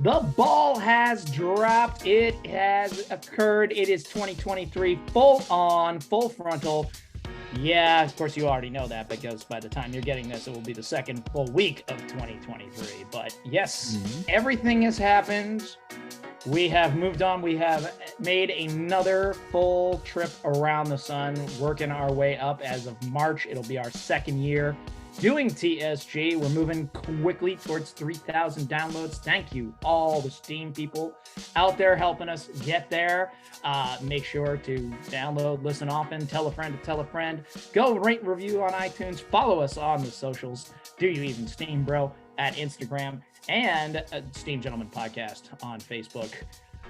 The ball has dropped. It has occurred. It is 2023, full on, full frontal. Yeah, of course, you already know that because by the time you're getting this, it will be the second full week of 2023. But yes, everything has happened. We have moved on. We have made another full trip around the sun, working our way up. As of March, it'll be our second year doing TSG. We're moving quickly towards 3,000 downloads. Thank you, all the Steam people out there helping us get there. Make sure to download, listen often, tell a friend to tell a friend. Go rate, review on iTunes. Follow us on the socials. Do You Even Steam Bro at Instagram and Steam Gentleman Podcast on Facebook.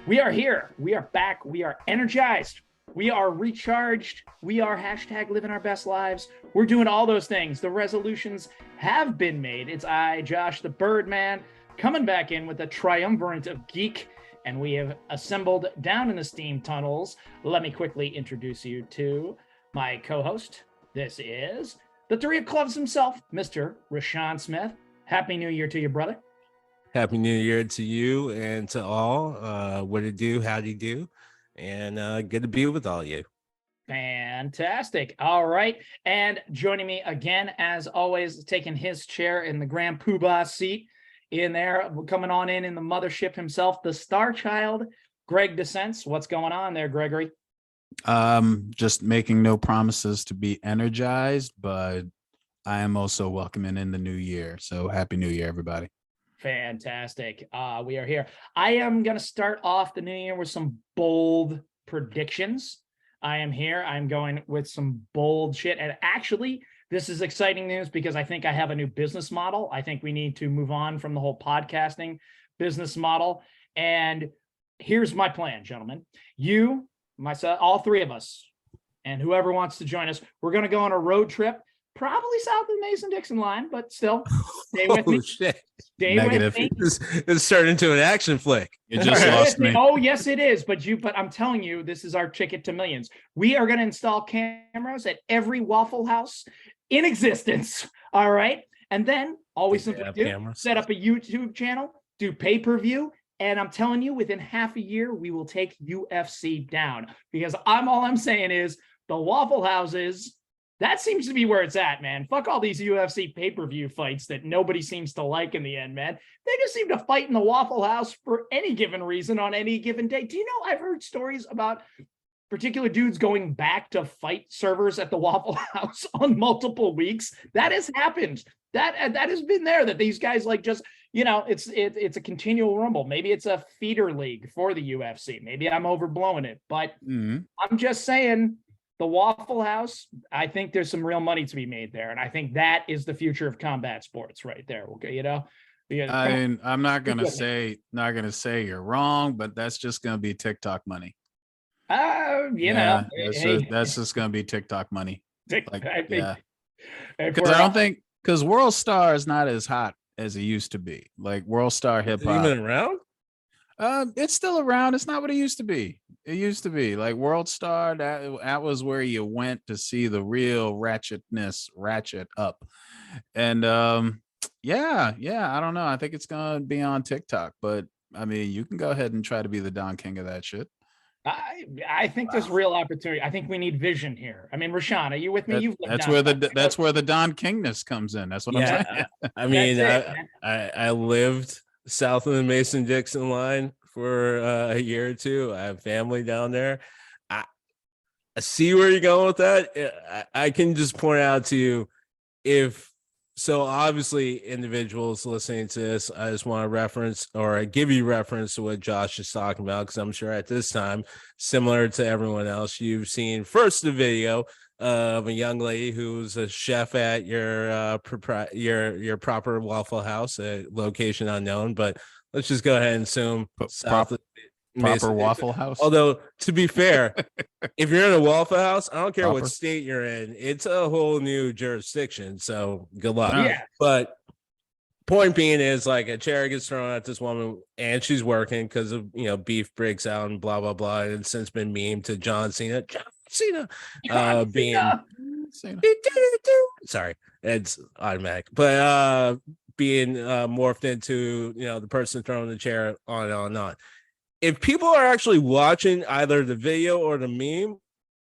We are here. We are back. We are energized. We are recharged. We are hashtag living our best lives. We're doing all those things. The resolutions have been made. It's I, Josh, the Birdman, coming back in with a triumvirate of geek, and we have assembled down in the Steam tunnels. Let me quickly introduce you to my co-host. This is the Three of Clubs himself, Mr. RaShaun Smith. Happy New Year to you, brother. Happy New Year to you and to all. What to do, how do you do? And good to be with all of you. Fantastic. All right. And joining me again, as always, taking his chair in the Grand Poobah seat in there, coming on in the mothership himself, the Star Child, Greg DeSense. What's going on there, Gregory? Just making no promises to be energized, but I am also welcoming in the new year. So happy New Year, everybody. Fantastic. We are here. I am going to start off the new year with some bold predictions. I am here. I'm going with some bold shit. And actually, this is exciting news because I think I have a new business model. I think we need to move on from the whole podcasting business model. And here's my plan, gentlemen. You, myself, all three of us, and whoever wants to join us, we're going to go on a road trip. Probably south of the Mason-Dixon line, but still, stay with me. Shit. Stay Negative. with me. It's turned into an action flick. You just lost me. Oh, yes, it is. But I'm telling you, this is our ticket to millions. We are going to install cameras at every Waffle House in existence. All right. And then all we simply do, set up a YouTube channel, do pay-per-view. And I'm telling you, within half a year, we will take UFC down. Because all I'm saying is the Waffle Houses, that seems to be where it's at, man. Fuck all these UFC pay-per-view fights that nobody seems to like in the end, man. They just seem to fight in the Waffle House for any given reason on any given day. Do you know, I've heard stories about particular dudes going back to fight servers at the Waffle House on multiple weeks. That has happened. That has been there, that these guys like just, you know, it's a continual rumble. Maybe it's a feeder league for the UFC. Maybe I'm overblowing it, but I'm just saying, the Waffle House, I think there's some real money to be made there. And I think that is the future of combat sports right there. Okay, you know? I mean, I'm not gonna say you're wrong, but that's just gonna be TikTok money. That's just gonna be TikTok money. Because World Star is not as hot as it used to be. Like World Star hip hop. Even around? It's still around. It's not what it used to be. It used to be like World Star. That was where you went to see the real ratchet up. And I don't know. I think it's gonna be on TikTok, but I mean, you can go ahead and try to be the Don King of that shit. I think there's real opportunity. I think we need vision here. I mean, RaShaun, are you with me? That's where the Don Kingness comes in. That's what I'm saying. I mean, I lived south of the Mason-Dixon line for a year or two. I have family down there. I see where you're going with that. I can just point out to you, obviously individuals listening to this, I just want to reference or give you reference to what Josh is talking about, because I'm sure at this time, similar to everyone else, you've seen first the video of a young lady who's a chef at your proper Waffle House, a location unknown, but let's just go ahead and assume proper Waffle House. Although, to be fair, if you're in a Waffle House, I don't care what state you're in, it's a whole new jurisdiction. So good luck. Yeah. But point being is, like, a chair gets thrown at this woman and she's working because of, beef breaks out and blah, blah, blah. And it's since been memed to John Cena being, sorry, it's automatic. But being morphed into, the person throwing the chair on and on and on. If people are actually watching either the video or the meme,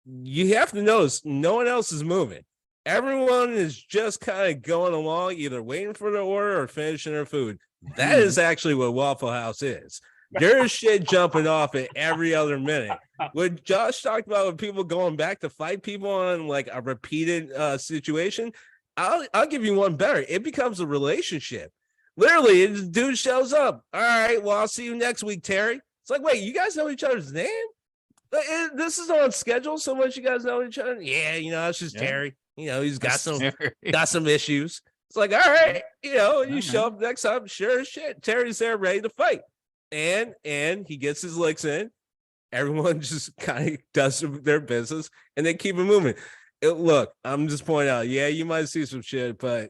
you have to notice no one else is moving. Everyone is just kind of going along, either waiting for their order or finishing their food. That is actually what Waffle House is. There's shit jumping off at every other minute. What Josh talked about with people going back to fight people on like a repeated situation, I'll give you one better. It becomes a relationship. Literally, the dude shows up. All right, well, I'll see you next week, Terry. It's like, wait, you guys know each other's name? This is on schedule so much you guys know each other? Yeah, it's just Terry. He's got some issues. It's like, all right, you show up next time, sure as shit. Terry's there ready to fight. And he gets his licks in. Everyone just kind of does their business and they keep it moving. Look, I'm just pointing out, yeah, you might see some shit, but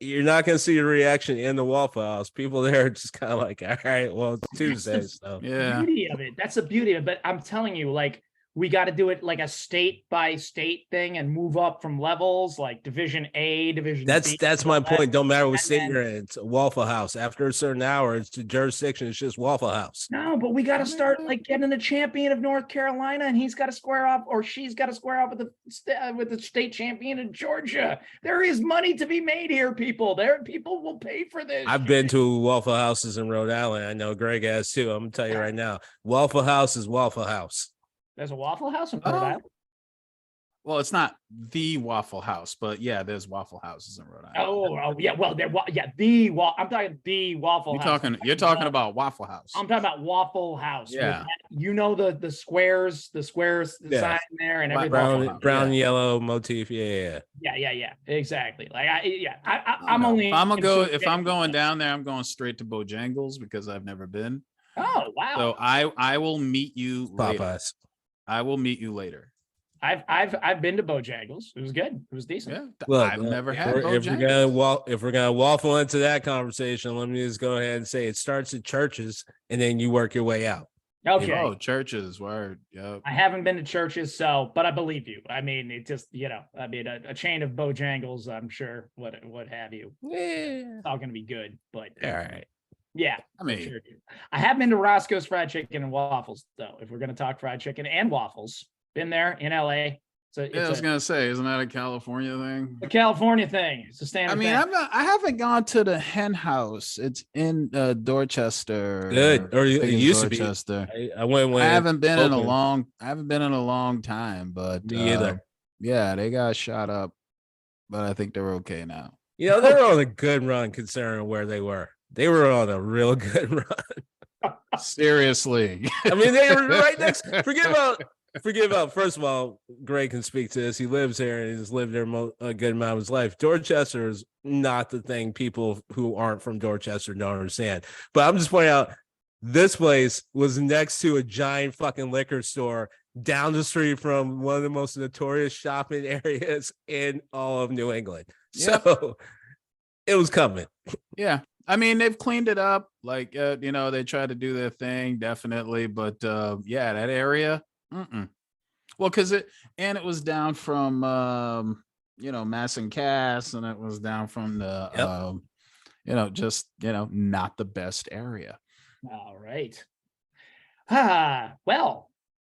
you're not going to see a reaction in the Waffle House. People there are just kind of like, all right, well, it's Tuesday. So yeah, beauty of it. That's the beauty of it. But I'm telling you, like, we got to do it like a state by state thing and move up from levels like Division A, Division B. That's my point. Don't matter what state you're in. It's a Waffle House. After a certain hour, it's the jurisdiction. It's just Waffle House. No, but we got to start like getting the champion of North Carolina, and he's got to square off, or she's got to square off with the state champion of Georgia. There is money to be made here, people. People will pay for this. I've been to Waffle Houses in Rhode Island. I know Greg has too. I'm gonna tell you right now, Waffle House is Waffle House. There's a Waffle House in Rhode Island? Well, it's not the Waffle House, but yeah, there's Waffle Houses in Rhode Island. Oh yeah. Well, I'm talking the Waffle House. You're talking about Waffle House. I'm talking about Waffle House. Yeah. The squares, the sign there and everything. Brown, yellow motif. Yeah. Yeah. Exactly. Like I'm only. If I'm going down there, I'm going straight to Bojangles because I've never been. Oh wow. So I will meet you later. Popeyes. I will meet you later. I've been to Bojangles. It was good. It was decent. Yeah, look, I've never had Bojangles. If we're gonna waffle into that conversation, let me just go ahead and say it starts at churches and then you work your way out. Okay. Oh, churches, word. Yep. I haven't been to churches, but I believe you. I mean, it just a chain of Bojangles. I'm sure what have you. Yeah, it's all gonna be good. But all right. Yeah, I mean, sure. I have been to Roscoe's Fried Chicken and Waffles, though. If we're going to talk fried chicken and waffles, been there in LA. So I was going to say, isn't that a California thing? A California thing. It's a standard. I mean, I haven't gone to the Hen House. It's in Dorchester. Good, or it used Dorchester. To be. I went. I haven't been in a long time, but me either. Yeah, they got shot up, but I think they're okay now. They're on a good run considering where they were. They were on a real good run. Seriously. I mean, they were right next. Forget about. First of all, Greg can speak to this. He lives here and he's lived there a good amount of his life. Dorchester is not the thing people who aren't from Dorchester don't understand. But I'm just pointing out this place was next to a giant fucking liquor store down the street from one of the most notorious shopping areas in all of New England. Yep. So it was coming. Yeah. I mean, they've cleaned it up. Like, they tried to do their thing, definitely. But yeah, that area. Well, because it was down from, Mass and Cass, and it was down from the, not the best area. All right. Well,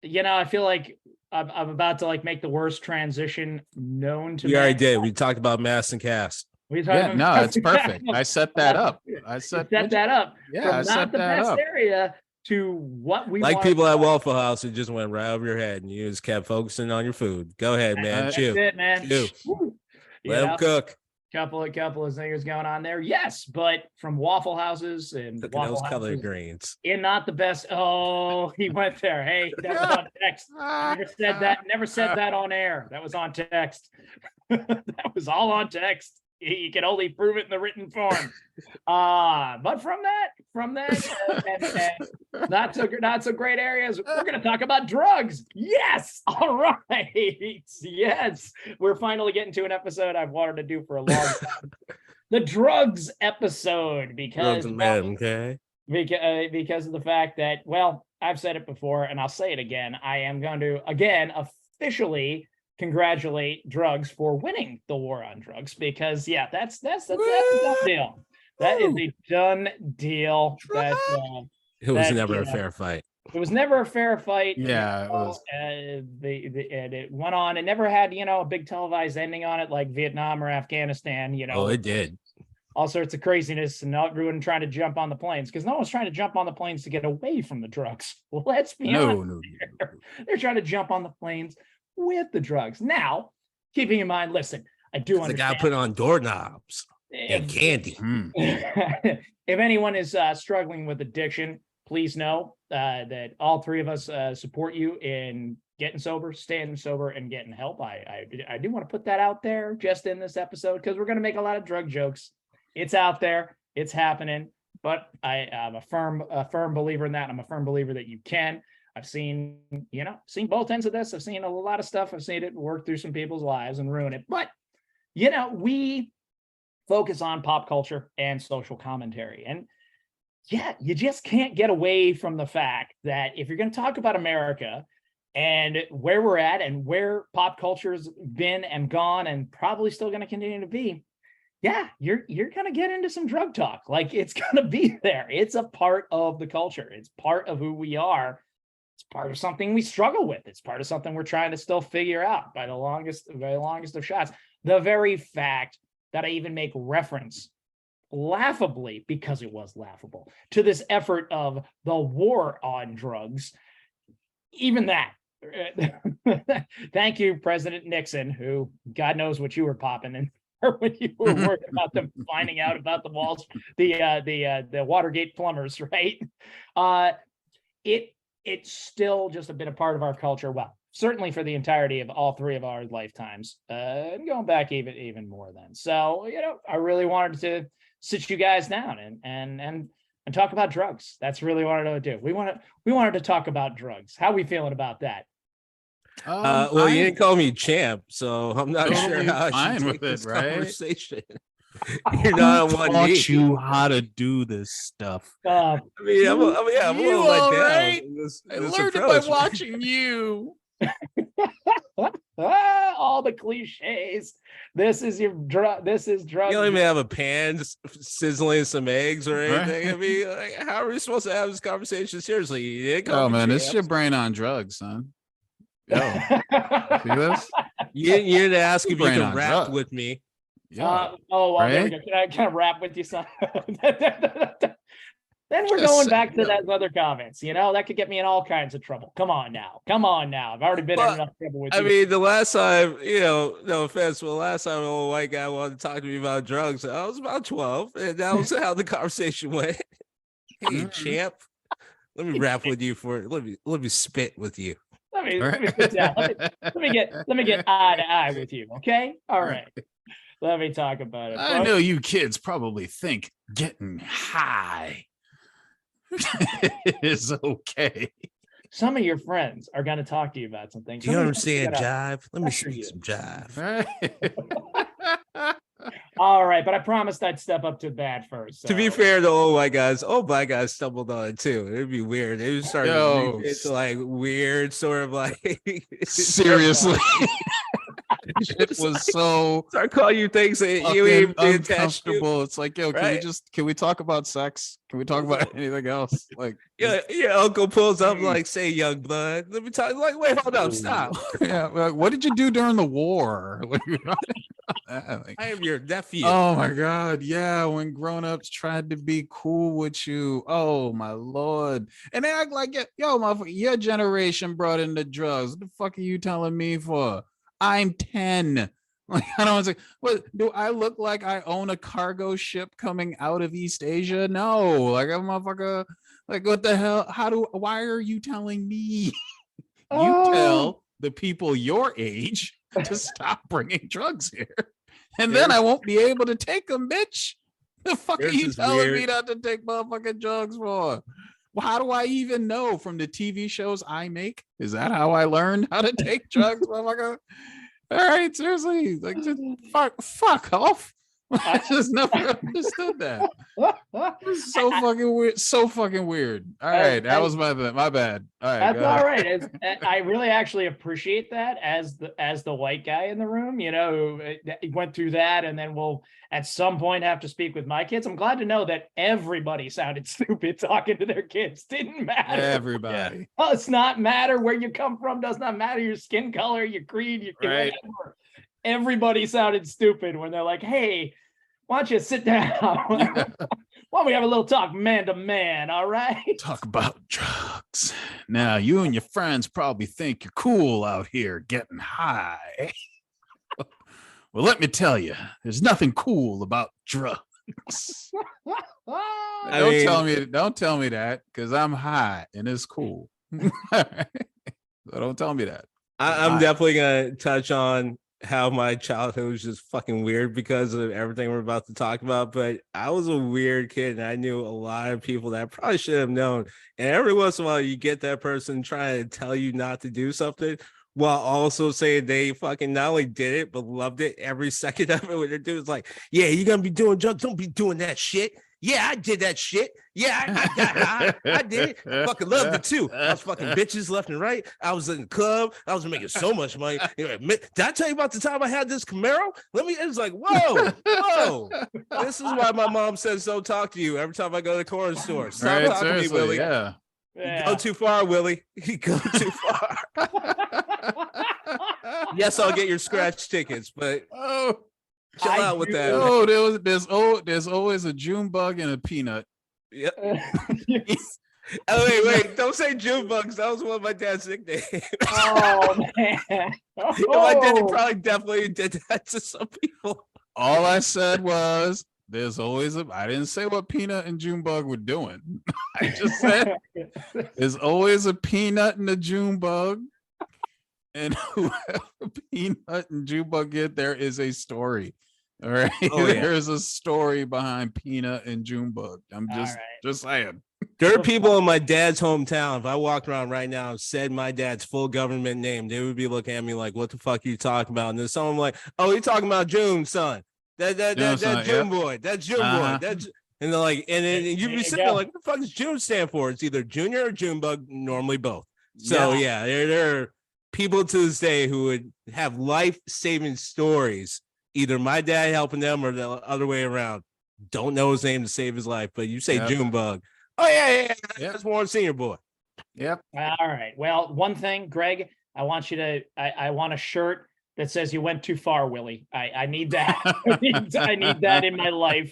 I feel like I'm about to make the worst transition known to me. We already did. We talked about Mass and Cass. Yeah, no, it's perfect. I set that up. I set that up. Yeah, I set that up. Area to what we like people at Waffle House. It just went right over your head, and you just kept focusing on your food. Go ahead, man. Chew. That's it, man. Chew. Let them cook. Couple of things going on there. Yes, but from Waffle Houses and Cooking Waffle those Houses colored greens. In not the best. Oh, he went there. Hey, that was on text. Never said that on air. That was on text. That was all on text. You can only prove it in the written form. But from that, and not so great areas, we're going to talk about drugs. Yes. All right. Yes. We're finally getting to an episode I've wanted to do for a long time. The drugs episode, because of the fact that, well, I've said it before and I'll say it again. I am going to, again, officially congratulate drugs for winning the war on drugs, because that's a done deal. That is a done deal. It was never a fair fight. It was never a fair fight. Yeah, it was. And it went on. It never had, a big televised ending on it like Vietnam or Afghanistan. Oh, it did. All sorts of craziness, and everyone trying to jump on the planes, because no one's trying to jump on the planes to get away from the drugs. Well, let's be honest. No. They're trying to jump on the planes with the drugs. Now, keeping in mind, listen, I do understand. The guy put on doorknobs and candy. If anyone is struggling with addiction, please know that all three of us support you in getting sober, staying sober, and getting help. I do want to put that out there just in this episode, because we're going to make a lot of drug jokes. It's out there, it's happening, but I'm a firm believer in that. I'm a firm believer that you can. I've seen both ends of this. I've seen a lot of stuff. I've seen it work through some people's lives and ruin it. But, we focus on pop culture and social commentary. And you just can't get away from the fact that if you're going to talk about America and where we're at and where pop culture's been and gone and probably still going to continue to be, you're going to get into some drug talk. Like, it's going to be there. It's a part of the culture. It's part of who we are. It's part of something we struggle with. It's part of something we're trying to still figure out by the longest of shots. The very fact that I even make reference, laughably, because it was laughable, to this effort of the war on drugs, even that. Thank you, President Nixon, who God knows what you were popping in when you were worried about them finding out about the Watergate plumbers, right? It's still just been a part of our culture. Well, certainly for the entirety of all three of our lifetimes, and going back even more then. So, I really wanted to sit you guys down and talk about drugs. That's really what I wanted to do. We wanted to talk about drugs. How are we feeling about that? Well, you didn't call me champ, so I'm not sure how I should take this conversation. You're not on one knee. Taught you how to do this stuff. I'm a little let down. I learned it by watching you. All the cliches. This is drug. You don't even have a pan sizzling some eggs or anything. I mean, how are we supposed to have this conversation seriously? Oh man, this is your brain on drugs, son. Yo, see this? You didn't ask if you can rap with me. There we go. Can I rap with you, son? Then we're going back to those other comments. That could get me in all kinds of trouble. Come on now. I've already been in enough trouble with you. I mean, the last time, no offense, but the last time an old white guy wanted to talk to me about drugs, I was about 12, and that was how the conversation went. Hey, champ, let me rap with you let me spit with you. Let me sit down. Let me get eye to eye with you. Okay. All right. Let me talk about it. I know you kids probably think getting high is okay. Some of your friends are going to talk to you about some things. Do you understand jive? Let me speak some jive. All right, but I promised I'd step up to bat first. So. To be fair, the old white guys stumbled on it too. It'd be weird. It was starting to it's like weird, sort of like seriously. It was so start calling you things that you ain't uncomfortable. It's like, yo, can we talk about sex? Can we talk about anything else? Like, your uncle pulls up like, say, young blood. Let me talk. Like, wait, hold up, stop. Yeah, like, what did you do during the war? I am your nephew. Oh my god, yeah. When grown-ups tried to be cool with you, oh my lord, and they act like, yo, motherfucker, your generation brought in the drugs. What the fuck are you telling me for? I'm 10. Like, I don't say, what do I look like? I own a cargo ship coming out of East Asia? No, like, a motherfucker. Like, what the hell? Why are you telling me? You tell the people your age to stop bringing drugs here, and then I won't be able to take them, bitch. The fuck are you telling me not to take motherfucking drugs for? Well, how do I even know from the TV shows I make? Is that how I learned how to take drugs, motherfucker? All right, seriously, like, just fuck off. I just never understood that. It's so fucking weird. So fucking weird. All right, that was my bad. All right, that's all right. I really actually appreciate that as the white guy in the room, who went through that, and then we'll at some point have to speak with my kids. I'm glad to know that everybody sounded stupid talking to their kids. Didn't matter. Everybody. Does not matter where you come from. Does not matter your skin color, your creed, your Right. whatever. Everybody sounded stupid when they're like, "Hey, why don't you sit down? Why don't we have a little talk man to man, all right?" Talk about drugs. Now, you and your friends probably think you're cool out here getting high. Well, let me tell you, there's nothing cool about drugs. Don't tell me that, because I'm high and it's cool. So don't tell me that. I'm definitely gonna touch on how my childhood was just fucking weird because of everything we're about to talk about. But I was a weird kid, and I knew a lot of people that I probably should have known. And every once in a while, you get that person trying to tell you not to do something, while also saying they fucking not only did it but loved it every second of it. What they're doing is like, "Yeah, you're gonna be doing drugs. Don't be doing that shit. Yeah, I did that shit. Yeah, I got high. I did it. I fucking loved it too. I was fucking bitches left and right. I was in the club. I was making so much money. Did I tell you about the time I had this Camaro? It was like, whoa. This is why my mom says don't talk to you every time I go to the corner store. Stop talking to me, Willie. Yeah. You go too far, Willie. You go too far. Yes, I'll get your scratch tickets, but chill out with that. Oh, there's always a June bug and a peanut. Yep. Oh, wait, don't say June bugs. That was one of my dad's nicknames. Oh man. My dad probably definitely did that to some people. All I said was there's always I didn't say what peanut and June bug were doing. I just said there's always a peanut and a June bug. And whoever peanut and June bug get, there is a story. All right. Oh, yeah. There's a story behind peanut and June bug. I'm just saying. There are people in my dad's hometown. If I walked around right now and said my dad's full government name, they would be looking at me like, "What the fuck are you talking about?" And then someone like, "Oh, you're talking about June, son. That June boy. That's June boy. That's." And they're like, and then you'd be sitting there like, "What the fuck does June stand for?" It's either Junior or June bug, normally both. So yeah, there are people to this day who would have life-saving stories. Either my dad helping them or the other way around. Don't know his name to save his life, but you say June bug. Oh, yeah. That's Warren Senior boy. Yep. All right. Well, one thing, Greg, I want you to, I want a shirt that says "You went too far, Willie." I need that. I need that in my life.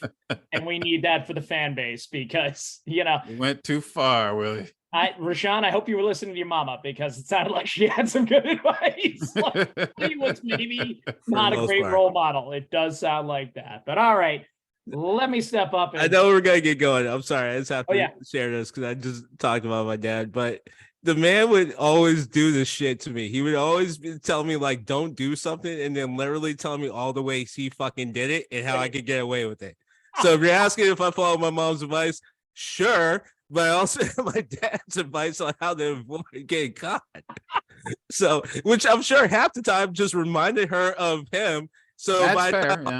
And we need that for the fan base because, You went too far, Willie. RaShaun, I hope you were listening to your mama because it sounded like she had some good advice. Like, she was maybe not a great role model. It does sound like that. But all right, let me step up. I know we're going to get going. I'm sorry. I just have to share this because I just talked about my dad. But the man would always do this shit to me. He would always tell me, like, don't do something, and then literally tell me all the ways he fucking did it and how I could get away with it. So if you're asking if I follow my mom's advice, sure. But I also have my dad's advice on how to avoid getting caught. So, which I'm sure half the time just reminded her of him. So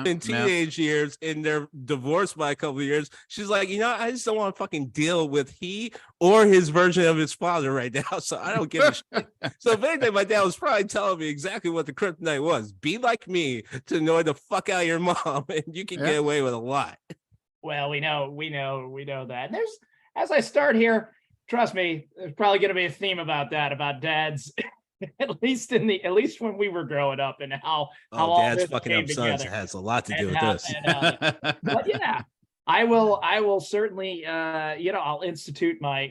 in teenage years, and they're divorced by a couple of years, she's like, I just don't want to fucking deal with he or his version of his father right now. So I don't give a shit. So if anything, my dad was probably telling me exactly what the kryptonite was. Be like me to annoy the fuck out of your mom, and you can get away with a lot. Well, we know that. And as I start here, trust me, there's probably going to be a theme about dads, at least when we were growing up, and how all dads this fucking came up sons together. Has a lot to do with this. But yeah, I will certainly, I'll institute my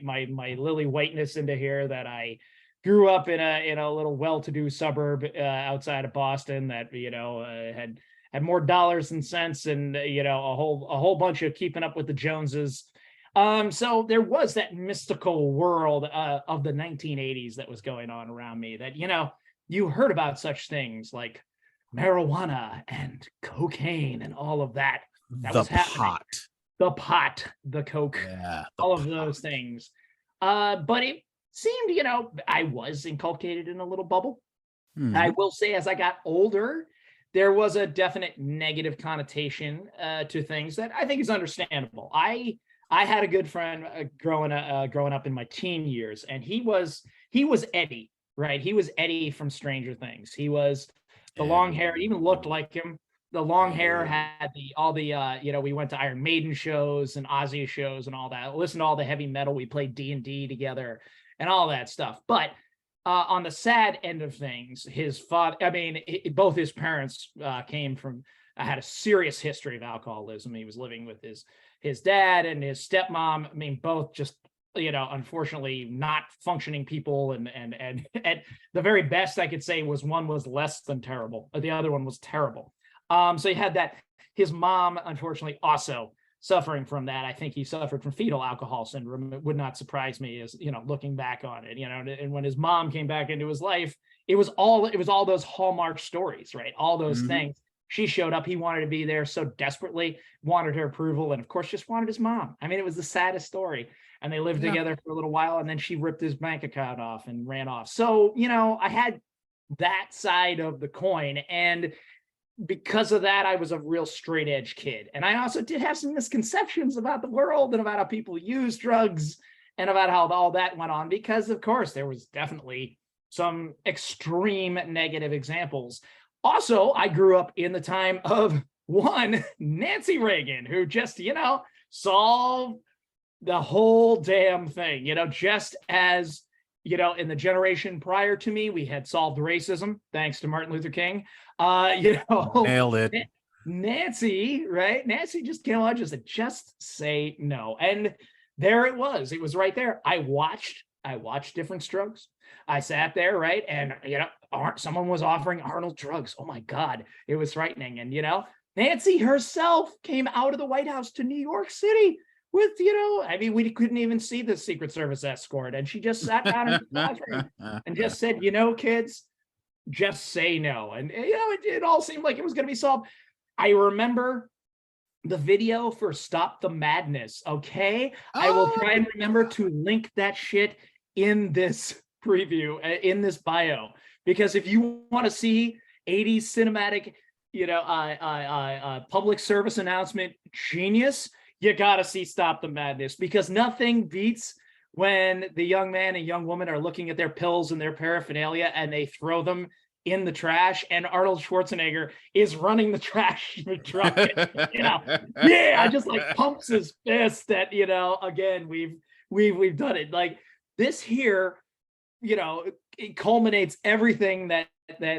lily whiteness into here that I grew up in a little well-to-do suburb outside of Boston that had more dollars and cents and a whole bunch of keeping up with the Joneses. So there was that mystical world of the 1980s that was going on around me that, you heard about such things like marijuana and cocaine and all of that. Was happening. The pot, the coke, all of those things. But it seemed, I was inculcated in a little bubble. I will say as I got older, there was a definite negative connotation to things that I think is understandable. I had a good friend growing up in my teen years, and he was Eddie, right? He was Eddie from Stranger Things. He was the long hair, it even looked like him. The long hair had we went to Iron Maiden shows and Ozzy shows and all that. Listened to all the heavy metal. We played D&D together and all that stuff. But on the sad end of things, his father, both his parents came from, had a serious history of alcoholism. He was living with his dad and his stepmom. I mean, both just, unfortunately not functioning people. And the very best I could say was one was less than terrible. The other one was terrible. So he had that. His mom, unfortunately, also suffering from that. I think he suffered from fetal alcohol syndrome. It would not surprise me, as looking back on it, and when his mom came back into his life, it was all those Hallmark stories, right? All those things. She showed up. He wanted to be there so desperately, wanted her approval, and of course, just wanted his mom. I mean, it was the saddest story. And they lived together for a little while, and then she ripped his bank account off and ran off. So, I had that side of the coin, and because of that, I was a real straight edge kid. And I also did have some misconceptions about the world and about how people use drugs and about how all that went on, because of course there was definitely some extreme negative examples. Also, I grew up in the time of one Nancy Reagan, who just, solved the whole damn thing, just as, in the generation prior to me, we had solved racism, thanks to Martin Luther King. Nailed it. Nancy, right? Nancy just came on, just say no. And there it was. It was right there. I watched different strokes. I sat there, right? And, someone was offering Arnold drugs. Oh my God. It was frightening. And, Nancy herself came out of the White House to New York City with, we couldn't even see the Secret Service escort. And she just sat down in the classroom and just said, kids, just say no. And, it all seemed like it was going to be solved. I remember the video for Stop the Madness. Okay. I will try and remember to link that shit in this preview, in this bio, because if you want to see 80s cinematic, public service announcement genius, you got to see Stop the Madness, because nothing beats when the young man and young woman are looking at their pills and their paraphernalia and they throw them in the trash, and Arnold Schwarzenegger is running the trash truck. Just like pumps his fist that, again, we've done it. Like this here, it culminates everything that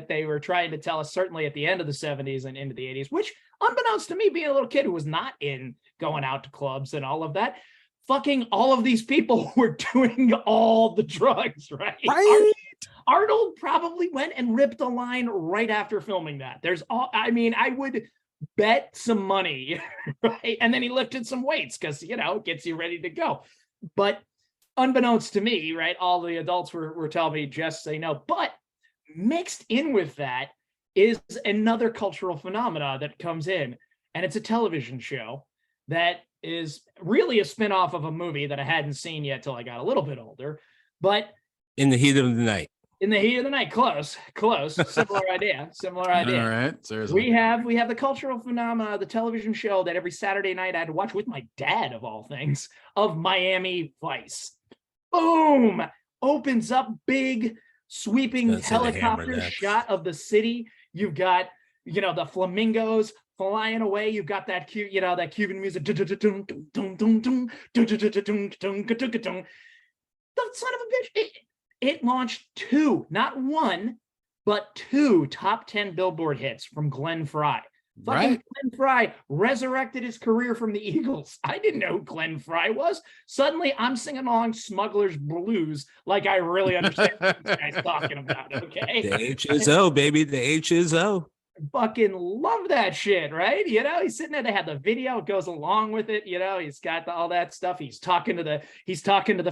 they were trying to tell us, certainly at the end of the 70s and into the 80s, which, unbeknownst to me, being a little kid who was not in going out to clubs and all of that, fucking all of these people were doing all the drugs, right? Arnold probably went and ripped a line right after filming that. I would bet some money, right? And then he lifted some weights because, it gets you ready to go. But unbeknownst to me, right, all the adults were telling me just say no. But mixed in with that is another cultural phenomena that comes in, and it's a television show that is really a spinoff of a movie that I hadn't seen yet till I got a little bit older. But In the Heat of the Night. In the Heat of the Night, close, similar idea. All right, seriously. We have the cultural phenomena, the television show that every Saturday night I had to watch with my dad, of all things, of Miami Vice. Boom! Opens up, big sweeping helicopter shot of the city. You've got, the flamingos flying away. You've got that that Cuban music. The son of a bitch. It launched two, not one, but two top 10 Billboard hits from Glenn Frey. Glenn Frey resurrected his career from the Eagles. I didn't know who Glenn Frey was. Suddenly, I'm singing along Smuggler's Blues like I really understand what this guy's talking about, okay? The H is O, baby. The H is O. Fucking love that shit, right? He's sitting there. They have the video. It goes along with it. He's got all that stuff. He's talking to the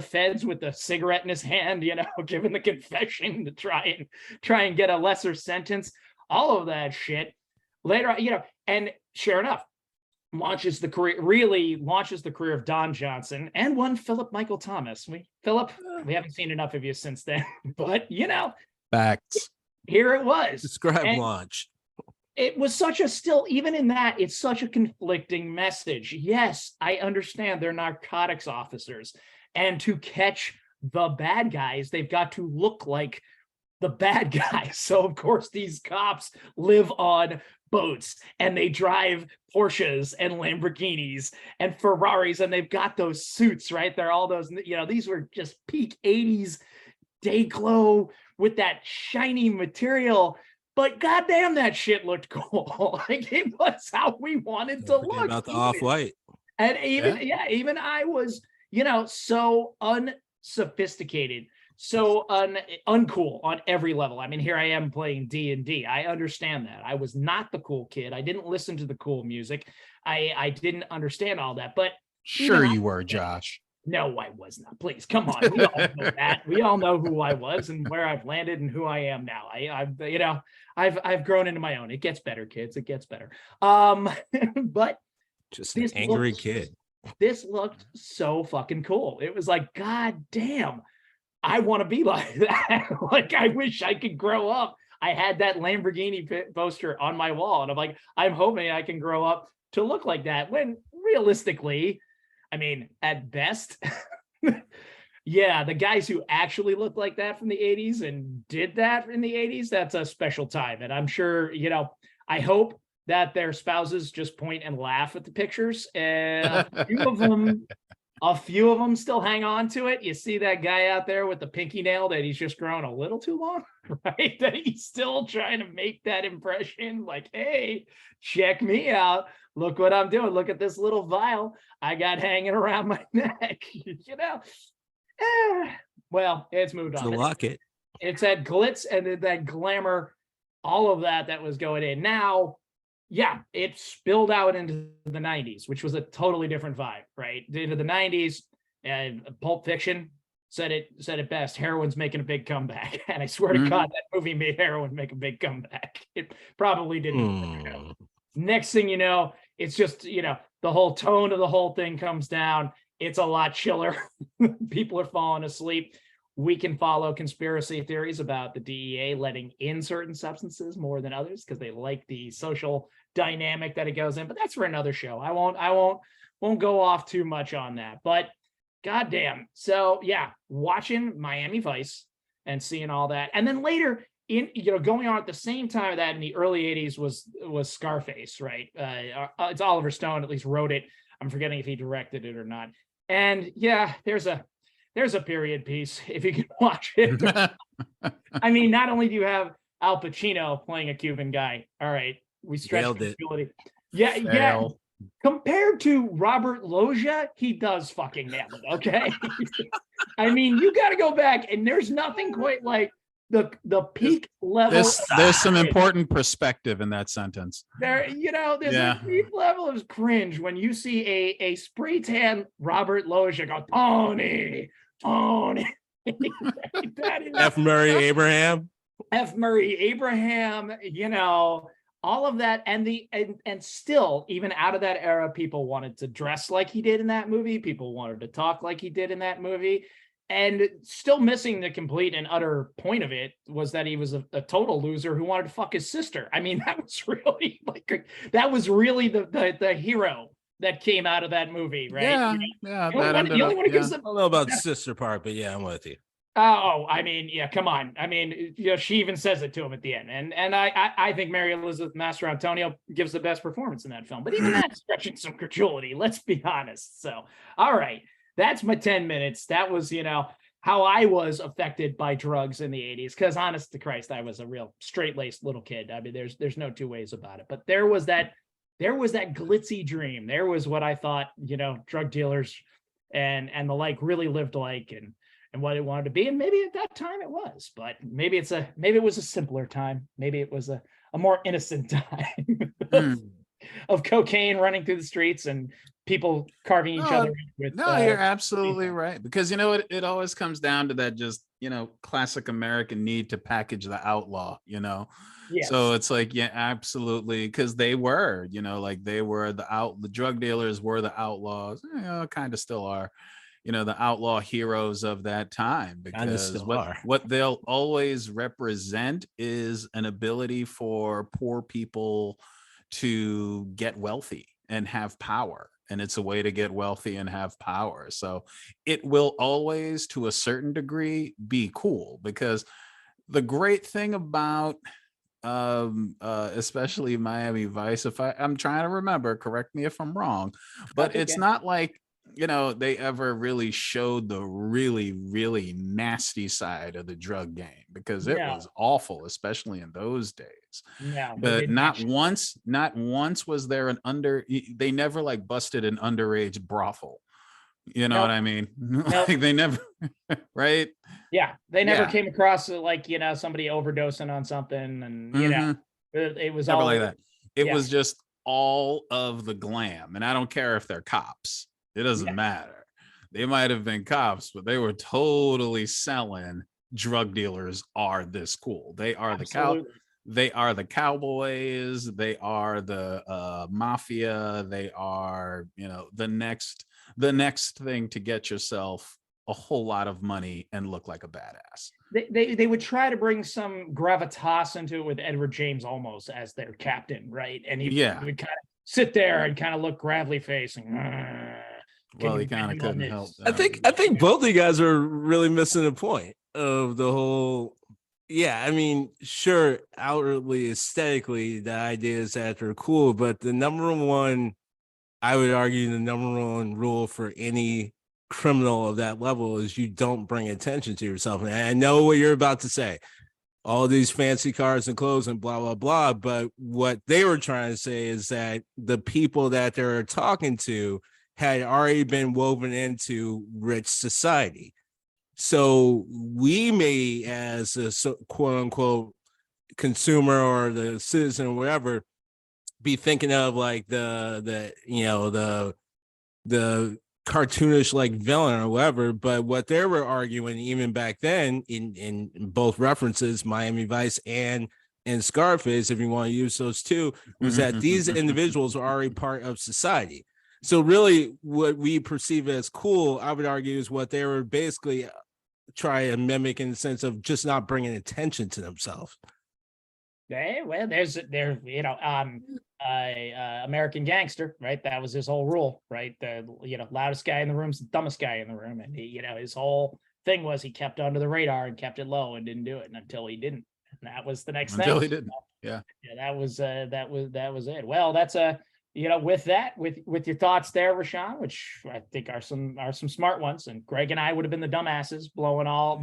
feds with the cigarette in his hand. Giving the confession to try and get a lesser sentence. All of that shit. Later on, and sure enough, launches the career of Don Johnson and one Philip Michael Thomas. We haven't seen enough of you since then, but facts. Here it was. Describe launch. it was such a still, even in that, it's such a conflicting message. Yes, I understand they're narcotics officers, and to catch the bad guys, they've got to look like the bad guys. So of course these cops live on boats and they drive Porsches and Lamborghinis and Ferraris, and they've got those suits, right? They're all those, these were just peak 80s day glow with that shiny material. But goddamn, that shit looked cool. Like, it was how we wanted to look. About the off-white. And even I was, so unsophisticated, so uncool on every level. I mean, here I am playing D&D. I understand that. I was not the cool kid. I didn't listen to the cool music. I didn't understand all that. But sure you were, Josh. No, I was not. Please, come on. We all know that. We all know who I was and where I've landed and who I am now. I've grown into my own. It gets better, kids. It gets better. But just an angry kid. This looked so fucking cool. It was like, God damn, I want to be like that. Like, I wish I could grow up. I had that Lamborghini poster on my wall, and I'm like, I'm hoping I can grow up to look like that. When realistically, I mean, at best, yeah, the guys who actually look like that from the 80s and did that in the 80s, that's a special time. And I'm sure, I hope that their spouses just point and laugh at the pictures. And a few of them still hang on to it. You see that guy out there with the pinky nail that he's just grown a little too long, right? That he's still trying to make that impression like, hey, check me out. Look what I'm doing. Look at this little vial I got hanging around my neck. Well, it's moved on. It's a locket. It's that glitz and that glamour, all of that was going in. Now, yeah, it spilled out into the 90s, which was a totally different vibe, right? Into the 90s, and Pulp Fiction said it best. Heroin's making a big comeback. And I swear to God, that movie made heroin make a big comeback. It probably didn't. Next thing you know, it's just, the whole tone of the whole thing comes down. It's a lot chiller. People are falling asleep. We can follow conspiracy theories about the DEA letting in certain substances more than others because they like the social dynamic that it goes in. But that's for another show. I won't go off too much on that. But goddamn. So yeah, watching Miami Vice and seeing all that, and then later in going on at the same time of that in the early 80s was Scarface, right? It's Oliver Stone at least wrote it. I'm forgetting if he directed it or not. And yeah, there's a period piece if you can watch it. I mean, not only do you have Al Pacino playing a Cuban guy, all right, we stretched the ability. Yeah. Compared to Robert Loggia, he does fucking nail it. Okay. I mean, you got to go back, and there's nothing quite like the peak level. There's some important perspective in that sentence. There's a peak level of cringe when you see a spray tan Robert Loggia go, Tony. That is F. Murray Abraham, all of that, and still, even out of that era, people wanted to dress like he did in that movie. People wanted to talk like he did in that movie. And still missing the complete and utter point of it was that he was a total loser who wanted to fuck his sister. I mean, that was really the hero that came out of that movie, right? Yeah. I don't know about the sister part, but yeah, I'm with you. Oh, I mean, yeah, come on. I mean, she even says it to him at the end. And I think Mary Elizabeth Mastro Antonio gives the best performance in that film. But even that's stretching some credulity, let's be honest. So, all right. That's my 10 minutes. That was, how I was affected by drugs in the 80s. Because honest to Christ, I was a real straight-laced little kid. I mean, there's no two ways about it. But there was that glitzy dream. There was what I thought, drug dealers and the like really lived like and what it wanted to be. And maybe at that time it was, but maybe it was a simpler time. Maybe it was a more innocent time of cocaine running through the streets and people carving each other with. No, you're absolutely right. Because it always comes down to that just, classic American need to package the outlaw, Yes. So it's like, yeah, absolutely. Because they were, they were the drug dealers were the outlaws, kind of still are. the outlaw heroes of that time, because what they'll always represent is an ability for poor people to get wealthy and have power. And it's a way to get wealthy and have power. So it will always, to a certain degree, be cool, because the great thing about especially Miami Vice, if I'm trying to remember, correct me if I'm wrong, but it's not like, they ever really showed the really, really nasty side of the drug game, because it was awful, especially in those days. No, but not once was there they never like busted an underage brothel. You know what I mean? Like they never, right? Yeah, they never came across like, somebody overdosing on something, and it was never all like that. It was just all of the glam, and I don't care if they're cops. It doesn't matter. They might have been cops, but they were totally selling drug dealers are this cool. They are they are the cowboys. They are the mafia. They are, the next thing to get yourself a whole lot of money and look like a badass. They would try to bring some gravitas into it with Edward James almost as their captain, right? And he would kind of sit there and kind of look gravelly facing. Well, he kind of couldn't help. I think both of you guys are really missing the point of the whole. Yeah, I mean, sure, outwardly, aesthetically, the idea is that they're cool, but the number one, I would argue, the number one rule for any criminal of that level is you don't bring attention to yourself. And I know what you're about to say, all these fancy cars and clothes and blah, blah, blah. But what they were trying to say is that the people that they're talking to had already been woven into rich society. So we may, as a quote unquote consumer or the citizen or whatever, be thinking of like the cartoonish like villain or whatever. But what they were arguing even back then in both references, Miami Vice and Scarface, if you want to use those two, was that these individuals are already part of society. So really what we perceive as cool, I would argue, is what they were basically trying to mimic, in the sense of just not bringing attention to themselves. Hey, well, American Gangster, right? That was his whole rule, right? The loudest guy in the room's the dumbest guy in the room, and he, his whole thing was he kept under the radar and kept it low and didn't do it until he didn't, and that was the next thing. Until he didn't, yeah. That was it. Well, that's with that, with your thoughts there, RaShaun, which I think are some smart ones, and Greg and I would have been the dumbasses blowing all,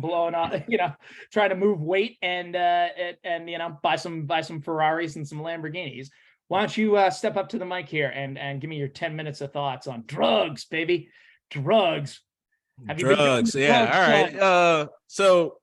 trying to move weight and buy some Ferraris and some Lamborghinis. Why don't you step up to the mic here and give me your 10 minutes of thoughts on drugs, baby? Drugs. Have you drugs? Yeah. All right. So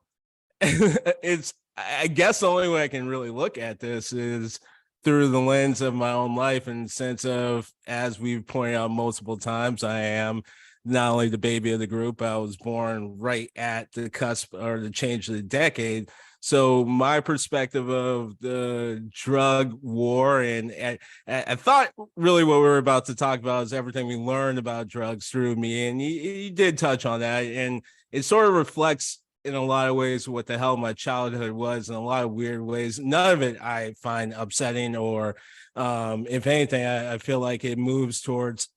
it's, I guess the only way I can really look at this is through the lens of my own life, in the sense of, as we've pointed out multiple times, I am not only the baby of the group, I was born right at the cusp or the change of the decade. So my perspective of the drug war, and I thought really what we were about to talk about is everything we learned about drugs through me. And you did touch on that. And it sort of reflects in a lot of ways what the hell my childhood was, in a lot of weird ways. None of it I find upsetting, or if anything, I feel like it moves towards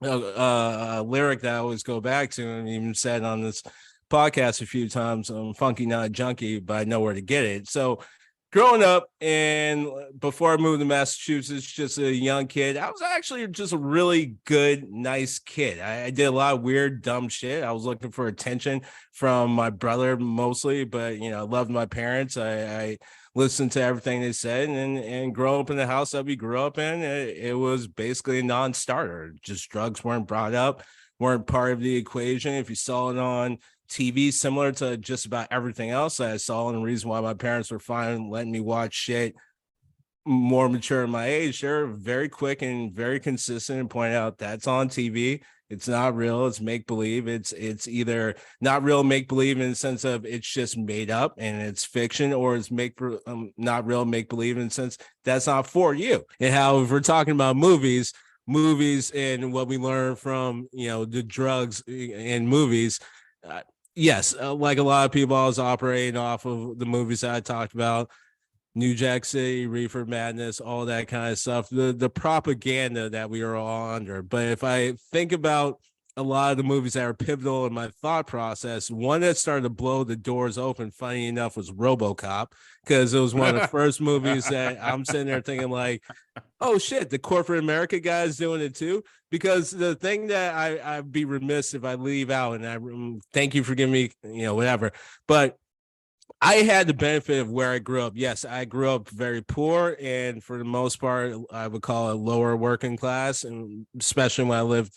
a lyric that I always go back to, and even said on this podcast a few times, I'm funky, not a junkie, but I know where to get it. So growing up, and before I moved to Massachusetts, just a young kid, I was actually just a really good, nice kid. I did a lot of weird, dumb shit. I was looking for attention from my brother mostly, but, I loved my parents. I listened to everything they said, and growing up in the house that we grew up in, it was basically a non-starter. Just drugs weren't brought up, weren't part of the equation. If you saw it on TV, similar to just about everything else I saw, and the reason why my parents were fine letting me watch shit more mature in my age, they're very quick and very consistent in pointing out that's on TV. It's not real. It's make believe. It's either not real make believe in the sense of it's just made up and it's fiction, or it's not real make believe in the sense that's not for you. And how, if we're talking about movies, movies and what we learn from, the drugs in movies. Yes, like a lot of people, I was operating off of the movies that I talked about. New Jack City, Reefer Madness, all that kind of stuff, the propaganda that we are all under. But if I think about a lot of the movies that are pivotal in my thought process, one that started to blow the doors open, funny enough, was RoboCop, because it was one of the first movies that I'm sitting there thinking like, oh shit, the corporate America guy is doing it too. Because the thing that I'd be remiss if I leave out, and I thank you for giving me, whatever, but I had the benefit of where I grew up. Yes, I grew up very poor, and for the most part, I would call it lower working class, and especially when I lived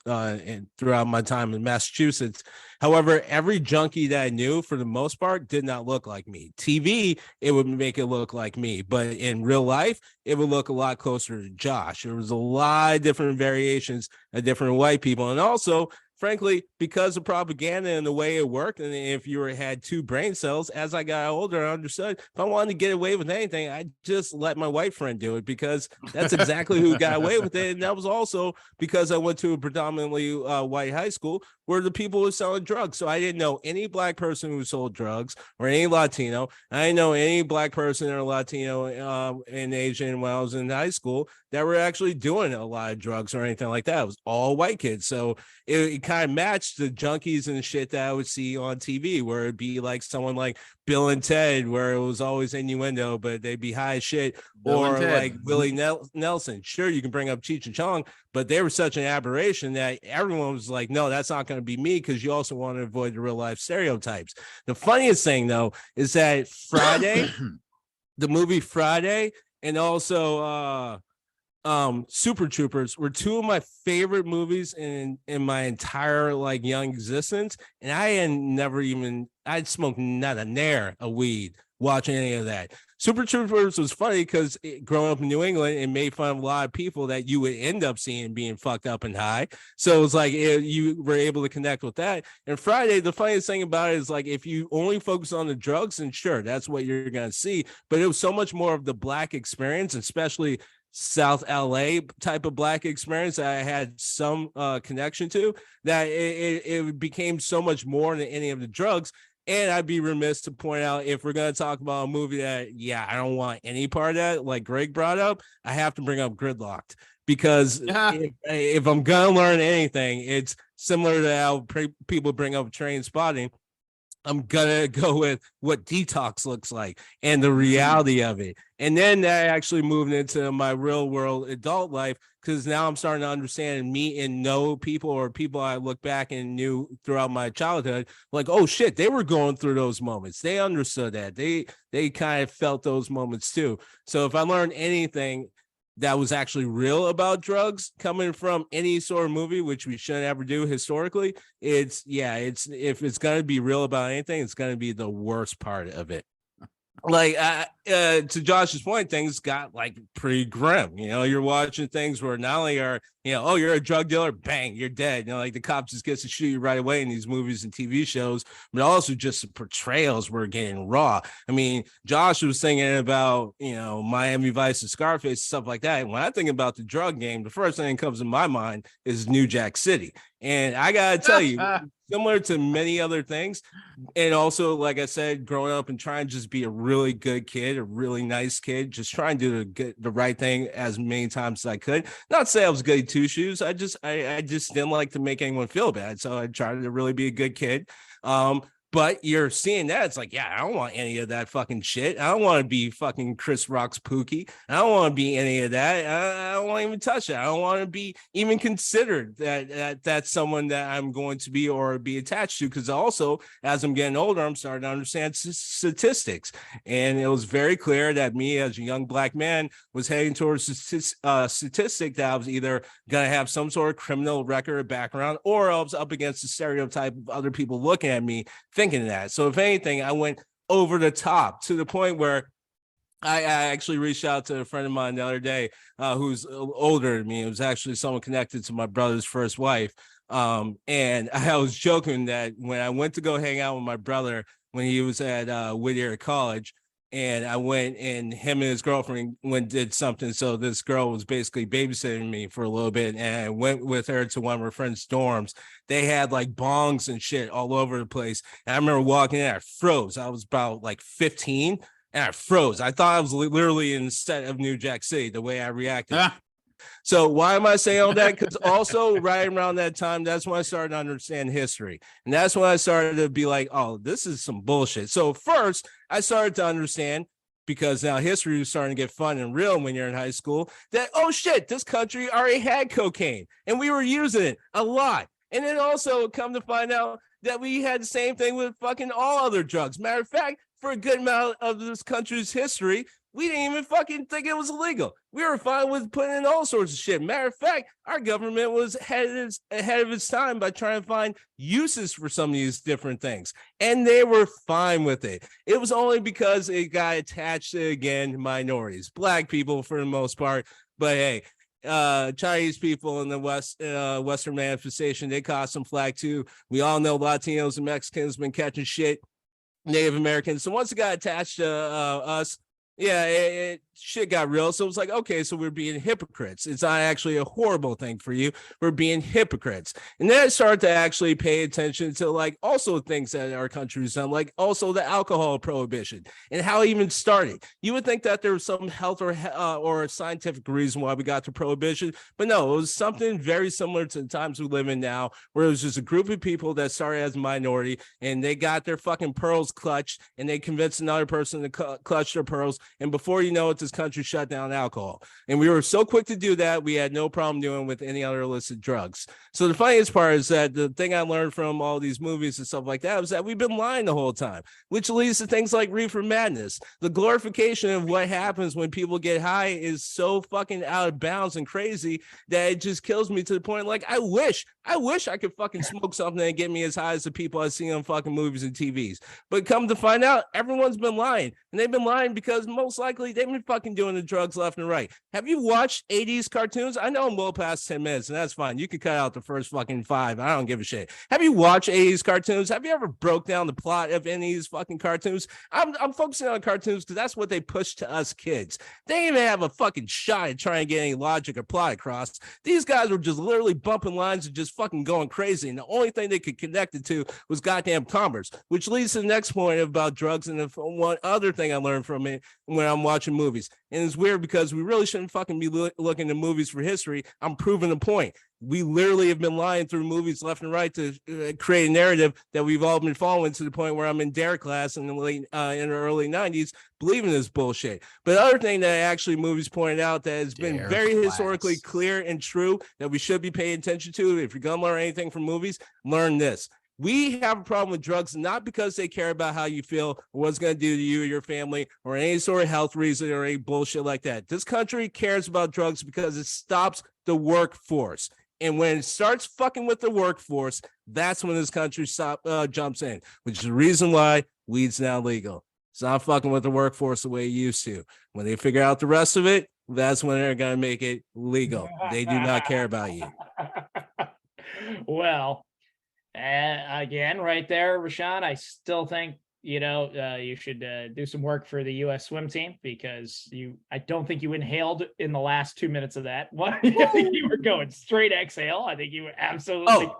throughout my time in Massachusetts. However, every junkie that I knew, for the most part, did not look like me. TV, it would make it look like me, but in real life, it would look a lot closer to Josh. There was a lot of different variations of different white people, and also, frankly, because of propaganda and the way it worked, and if you had two brain cells, as I got older, I understood if I wanted to get away with anything, I just let my white friend do it, because that's exactly who got away with it. And that was also because I went to a predominantly white high school where the people were selling drugs. So I didn't know any black person who sold drugs or any Latino. I didn't know any black person or Latino and Asian when I was in high school that were actually doing a lot of drugs or anything like that. It was all white kids. So it kind of matched the junkies and shit that I would see on TV, where it'd be like someone like Bill and Ted, where it was always innuendo, but they'd be high as shit. Bill or like Willie Nelson. Sure, you can bring up Cheech and Chong, but they were such an aberration that everyone was like, no, that's not going to be me, because you also want to avoid the real life stereotypes. The funniest thing, though, is that Friday, the movie Friday, and also Super Troopers were two of my favorite movies in my entire like young existence, and I'd smoked not a nair of weed watching any of that. Super Troopers was funny because growing up in New England, it made fun of a lot of people that you would end up seeing being fucked up and high. So it was like you were able to connect with that. And Friday, the funniest thing about it is like, if you only focus on the drugs, and sure, that's what you're going to see. But it was so much more of the black experience, especially South LA type of black experience that I had some connection to, that it became so much more than any of the drugs. And I'd be remiss to point out, if we're going to talk about a movie that, I don't want any part of that, like Greg brought up, I have to bring up Gridlocked, because if I'm going to learn anything, it's similar to how people bring up Train Spotting. I'm gonna go with what detox looks like and the reality of it. And then that actually moved into my real world adult life, because now I'm starting to understand and meet and know people, or people I look back and knew throughout my childhood, like, oh shit, they were going through those moments. They understood that. They kind of felt those moments too. So if I learned anything that was actually real about drugs coming from any sort of movie, which we shouldn't ever do historically, it's if it's going to be real about anything, it's going to be the worst part of it. Like to Josh's point, things got like pretty grim. You're watching things where not only are oh, you're a drug dealer, bang, you're dead. Like the cop just gets to shoot you right away in these movies and TV shows, but also just the portrayals were getting raw. I mean, Josh was thinking about Miami Vice and Scarface, stuff like that. And when I think about the drug game, the first thing that comes to my mind is New Jack City. And I gotta tell you, similar to many other things, and also, like I said, growing up and trying to just be a really good kid, a really nice kid, just trying to do the right thing as many times as I could. Not say I was good at two shoes. I just didn't like to make anyone feel bad, so I tried to really be a good kid. But you're seeing that, it's like, I don't want any of that fucking shit. I don't want to be fucking Chris Rock's Pookie. I don't want to be any of that. I don't want to even touch it. I don't want to be even considered that's someone that I'm going to be or be attached to. Because also, as I'm getting older, I'm starting to understand statistics. And it was very clear that me as a young black man was heading towards a statistic that I was either going to have some sort of criminal record or background, or I was up against the stereotype of other people looking at me thinking that. So if anything, I went over the top to the point where I actually reached out to a friend of mine the other day who's older than me. It was actually someone connected to my brother's first wife. And I was joking that when I went to go hang out with my brother when he was at Whittier College, and I went, and him and his girlfriend did something. So this girl was basically babysitting me for a little bit, and I went with her to one of her friends' dorms. They had like bongs and shit all over the place. And I remember walking in, I froze. I was about like 15, and I froze. I thought I was literally in the set of New Jack City, the way I reacted. So why am I saying all that? Because also right around that time, that's when I started to understand history. And that's when I started to be like, oh, this is some bullshit. So first, I started to understand, because now history was starting to get fun and real when you're in high school, that, oh shit, this country already had cocaine and we were using it a lot. And then also come to find out that we had the same thing with fucking all other drugs. Matter of fact, for a good amount of this country's history, we didn't even fucking think it was illegal. We were fine with putting in all sorts of shit. Matter of fact, our government was ahead of its time by trying to find uses for some of these different things. And they were fine with it. It was only because it got attached to, again, minorities, black people for the most part. But hey, Chinese people in the Western manifestation, they caught some flack too. We all know Latinos and Mexicans been catching shit, Native Americans. So once it got attached to us, yeah, shit got real. So it was like, okay, so we're being hypocrites. It's not actually a horrible thing for you. We're being hypocrites. And then I started to actually pay attention to like also things that our country's done, like also the alcohol prohibition and how it even started. You would think that there was some health or scientific reason why we got to prohibition, but no, it was something very similar to the times we live in now, where it was just a group of people that started as a minority and they got their fucking pearls clutched and they convinced another person to clutch their pearls. And before you know it, this country shut down alcohol. And we were so quick to do that, we had no problem doing with any other illicit drugs. So the funniest part is that the thing I learned from all these movies and stuff like that was that we've been lying the whole time, which leads to things like reefer madness. The glorification of what happens when people get high is so fucking out of bounds and crazy that it just kills me, to the point like I wish I could fucking smoke something and get me as high as the people I see on fucking movies and TVs. But come to find out, everyone's been lying. And they've been lying because most likely they've been fucking doing the drugs left and right. Have you watched 80s cartoons? I know I'm well past 10 minutes, and that's fine. You can cut out the first fucking 5. I don't give a shit. Have you watched 80s cartoons? Have you ever broke down the plot of any of these fucking cartoons? I'm focusing on cartoons because that's what they push to us kids. They didn't even have a fucking shot at trying to get any logic or plot across. These guys were just literally bumping lines and just fucking going crazy, and the only thing they could connect it to was goddamn commerce, which leads to the next point about drugs. And one other thing I learned from it when I'm watching movies, and it's weird because we really shouldn't fucking be looking to movies for history. I'm proving a point. We literally have been lying through movies left and right to create a narrative that we've all been following, to the point where I'm in dare class in the early 90s believing this bullshit. But the other thing that actually movies pointed out that has been very historically clear and true that we should be paying attention to, if you're going to learn anything from movies, learn this. We have a problem with drugs not because they care about how you feel or what's going to do to you or your family or any sort of health reason or any bullshit like that. This country cares about drugs because it stops the workforce. And when it starts fucking with the workforce, that's when this country jumps in, which is the reason why weed's now legal. It's not fucking with the workforce the way it used to. When they figure out the rest of it, that's when they're going to make it legal. They do not care about you. Well, again, right there, RaShaun, I still think, you should do some work for the U.S. swim team, because I don't think you inhaled in the last 2 minutes of that. I think you were going straight exhale. I think you were absolutely.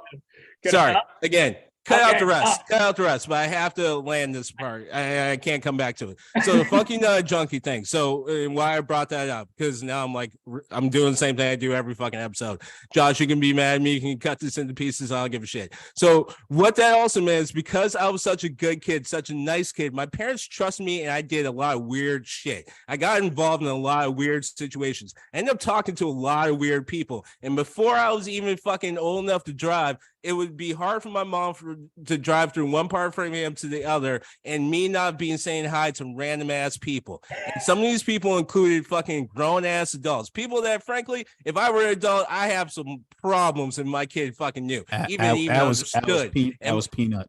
Sorry. Again, cut out the rest. Cut out the rest. But I have to land this part. I can't come back to it. So the funky nut junkie thing. So why I brought that up, because now I'm doing the same thing I do every fucking episode. Josh, you can be mad at me. You can cut this into pieces. I don't give a shit. So what that also meant is, because I was such a good kid, such a nice kid, my parents trust me, and I did a lot of weird shit. I got involved in a lot of weird situations. I ended up talking to a lot of weird people. And before I was even fucking old enough to drive, it would be hard for my mom to drive through one part of Framingham to the other, and me not being saying hi to random ass people. And some of these people included fucking grown ass adults, people that, frankly, if I were an adult, I have some problems, and my kid fucking knew. Even understood. That was Peanut.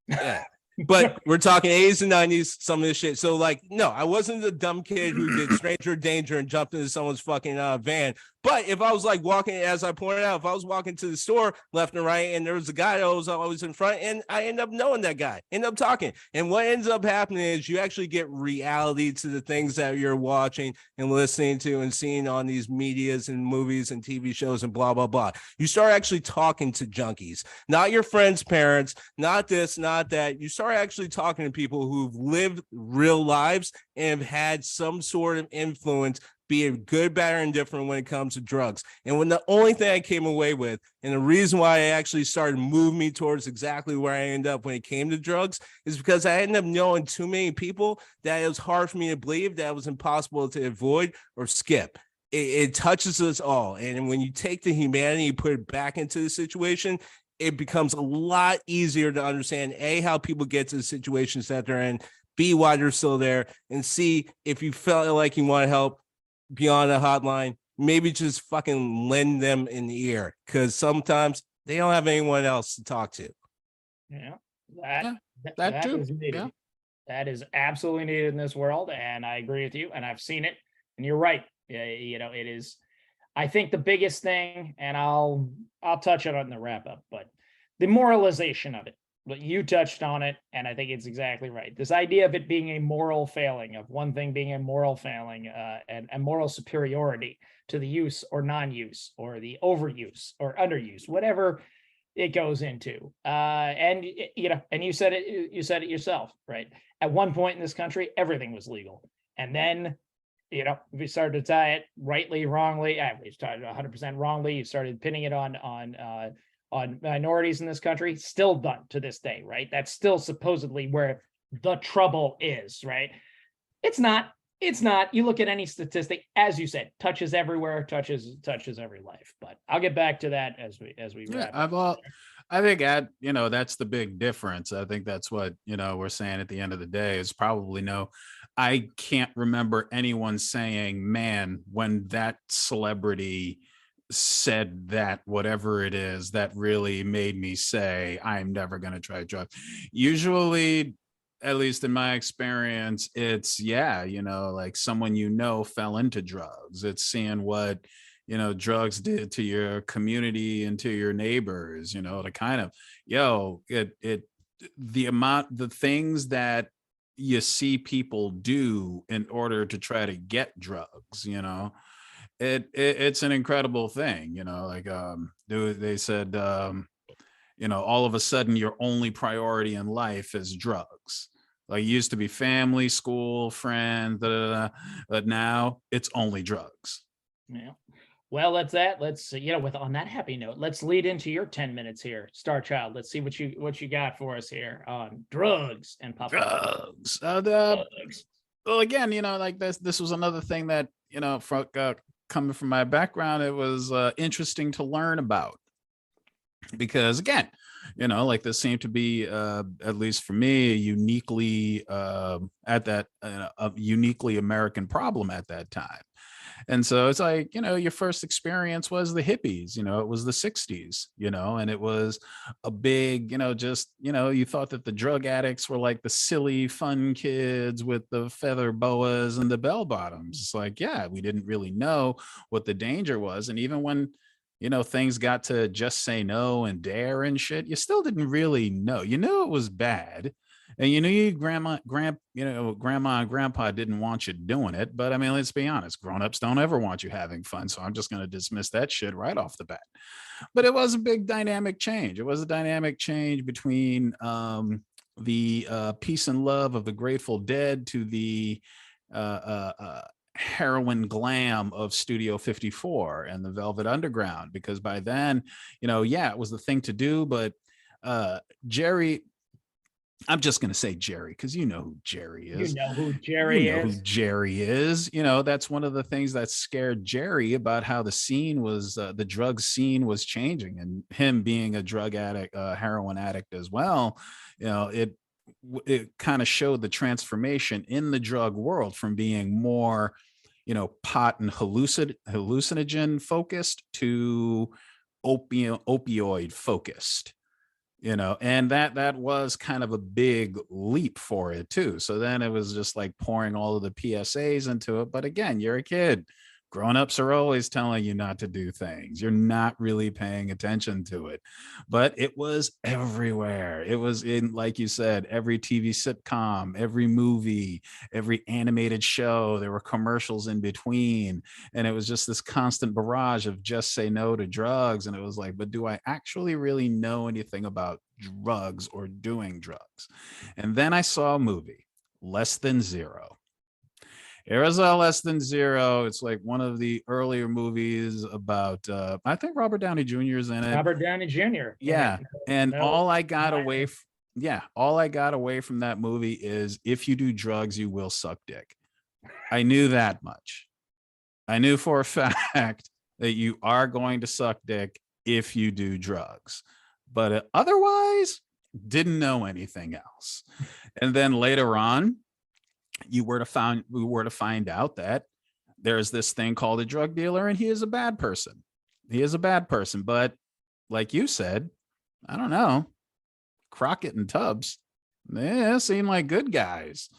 Yeah. But we're talking 80s and 90s, some of this shit. So, like, no, I wasn't the dumb kid who did stranger danger and jumped into someone's fucking van. But if I was like walking, as I pointed out, if I was walking to the store left and right, and there was a guy that was always in front, and I end up knowing that guy, end up talking. And what ends up happening is you actually get reality to the things that you're watching and listening to and seeing on these medias and movies and TV shows and blah, blah, blah. You start actually talking to junkies, not your friends' parents, not this, not that. You start actually talking to people who've lived real lives and have had some sort of influence, be it good, bad, or indifferent when it comes to drugs. And when the only thing I came away with, and the reason why I actually started moving me towards exactly where I ended up when it came to drugs, is because I ended up knowing too many people that it was hard for me to believe that it was impossible to avoid or skip. It touches us all. And when you take the humanity, you put it back into the situation, it becomes a lot easier to understand, A, how people get to the situations that they're in, B, why they're still there, and C, if you felt like you want to help beyond a hotline, maybe just fucking lend them an ear, because sometimes they don't have anyone else to talk to. Yeah, that too. is needed. Yeah. That is absolutely needed in this world, and I agree with you, and I've seen it, and you're right. You know, it is. I think the biggest thing, and I'll touch on it in the wrap up, but the moralization of it. But you touched on it, and I think it's exactly right. This idea of it being a moral failing, of one thing being a moral failing, and a moral superiority to the use or non-use, or the overuse or underuse, whatever it goes into. And you know, and you said it yourself, right? At one point in this country, everything was legal, and then, you know, we started to tie it rightly, wrongly. We started 100% wrongly. You started pinning it on minorities in this country. Still done to this day, right? That's still supposedly where the trouble is, right? It's not. It's not. You look at any statistic, as you said, touches everywhere, touches every life. But I'll get back to that as we wrap up. I think that's the big difference. I think that's what, we're saying at the end of the day is probably no. I can't remember anyone saying, man, when that celebrity said that, whatever it is, that really made me say, I'm never going to try drugs. Usually, at least in my experience, it's, like someone fell into drugs. It's seeing what, drugs did to your community and to your neighbors, to kind of, the things that you see people do in order to try to get drugs, it's an incredible thing, they said, all of a sudden your only priority in life is drugs. Like, it used to be family, school, friends, but now it's only drugs. Yeah. Well, that's that. Let's, with on that happy note, let's lead into your 10 minutes here, Star Child. Let's see what you got for us here on drugs and pop drugs. Drugs. Well, again, like this was another thing that, coming from my background, it was interesting to learn about, because again, like this seemed to be, at least for me, a uniquely uniquely American problem at that time. And so it's like, your first experience was the hippies, it was the 60s, and it was a big, you thought that the drug addicts were like the silly, fun kids with the feather boas and the bell bottoms. It's like, we didn't really know what the danger was. And even when, things got to Just Say No and Dare and shit, you still didn't really know. You knew it was bad. And your grandma and grandpa didn't want you doing it. But I mean, let's be honest, grown-ups don't ever want you having fun. So I'm just going to dismiss that shit right off the bat. But it was a big dynamic change. It was a dynamic change between the peace and love of the Grateful Dead to the heroin glam of Studio 54 and the Velvet Underground. Because by then, it was the thing to do. But Jerry... I'm just going to say Jerry, because you know who Jerry is. You know who Jerry is. That's one of the things that scared Jerry about how the scene was, the drug scene was changing, and him being a drug addict, heroin addict as well. It kind of showed the transformation in the drug world from being more, pot and hallucinogen focused to opioid focused. And that was kind of a big leap for it too. So then it was just like pouring all of the PSAs into it. But again, you're a kid. Grown-ups are always telling you not to do things. You're not really paying attention to it. But it was everywhere. It was in, like you said, every TV sitcom, every movie, every animated show. There were commercials in between. And it was just this constant barrage of just say no to drugs. And it was like, but do I actually really know anything about drugs or doing drugs? And then I saw a movie, Less Than Zero. Arizona Less Than Zero. It's like one of the earlier movies about, I think Robert Downey Jr. is in it. Robert Downey Jr. Yeah. And all I got away from that movie is if you do drugs, you will suck dick. I knew that much. I knew for a fact that you are going to suck dick if you do drugs, but otherwise didn't know anything else. And then later on, we were to find out that there's this thing called a drug dealer, and he is a bad person. But like you said, I don't know, Crockett and Tubbs, they seem like good guys,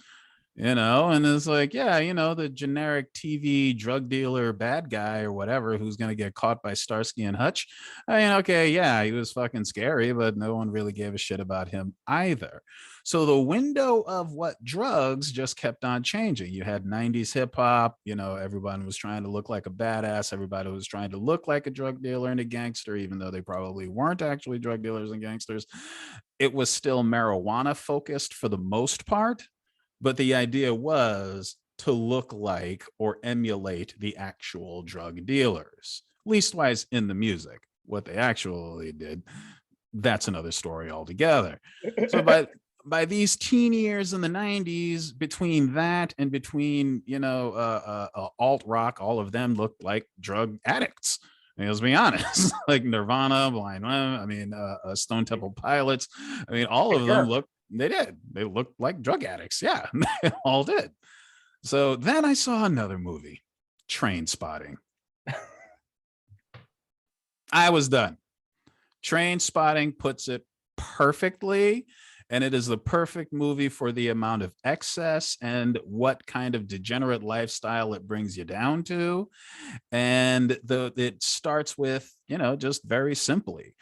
and it's like, the generic TV drug dealer bad guy or whatever who's going to get caught by Starsky and Hutch. I mean, okay, yeah, he was fucking scary, but no one really gave a shit about him either. So the window of what drugs just kept on changing. You had 90s hip hop, everybody was trying to look like a badass. Everybody was trying to look like a drug dealer and a gangster, even though they probably weren't actually drug dealers and gangsters. It was still marijuana focused for the most part. But the idea was to look like or emulate the actual drug dealers, leastwise in the music. What they actually did, that's another story altogether. So by these teen years in the 90s, between that and between, alt rock, all of them looked like drug addicts. Let's be honest, like Nirvana, Stone Temple Pilots. All of them looked. They looked like drug addicts. Yeah, they all did. So then I saw another movie, Trainspotting. I was done. Trainspotting puts it perfectly, and it is the perfect movie for the amount of excess and what kind of degenerate lifestyle it brings you down to. And it starts with, just very simply,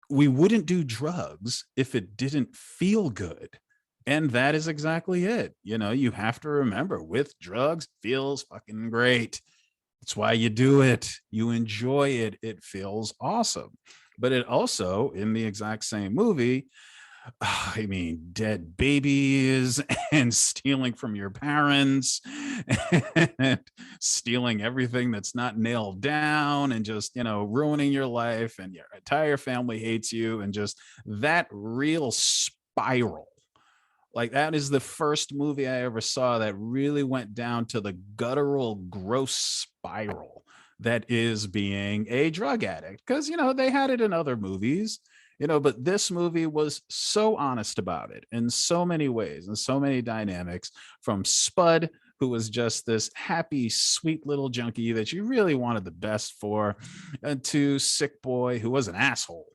we wouldn't do drugs if it didn't feel good. And that is exactly it. You have to remember, with drugs, feels fucking great. That's why you do it. You enjoy it. It feels awesome. But it also, in the exact same movie, dead babies and stealing from your parents and stealing everything that's not nailed down and just, ruining your life, and your entire family hates you, and just that real spiral. Like, that is the first movie I ever saw that really went down to the guttural, gross spiral that is being a drug addict. Because, they had it in other movies. But this movie was so honest about it in so many ways and so many dynamics, from Spud, who was just this happy, sweet little junkie that you really wanted the best for, to Sick Boy, who was an asshole,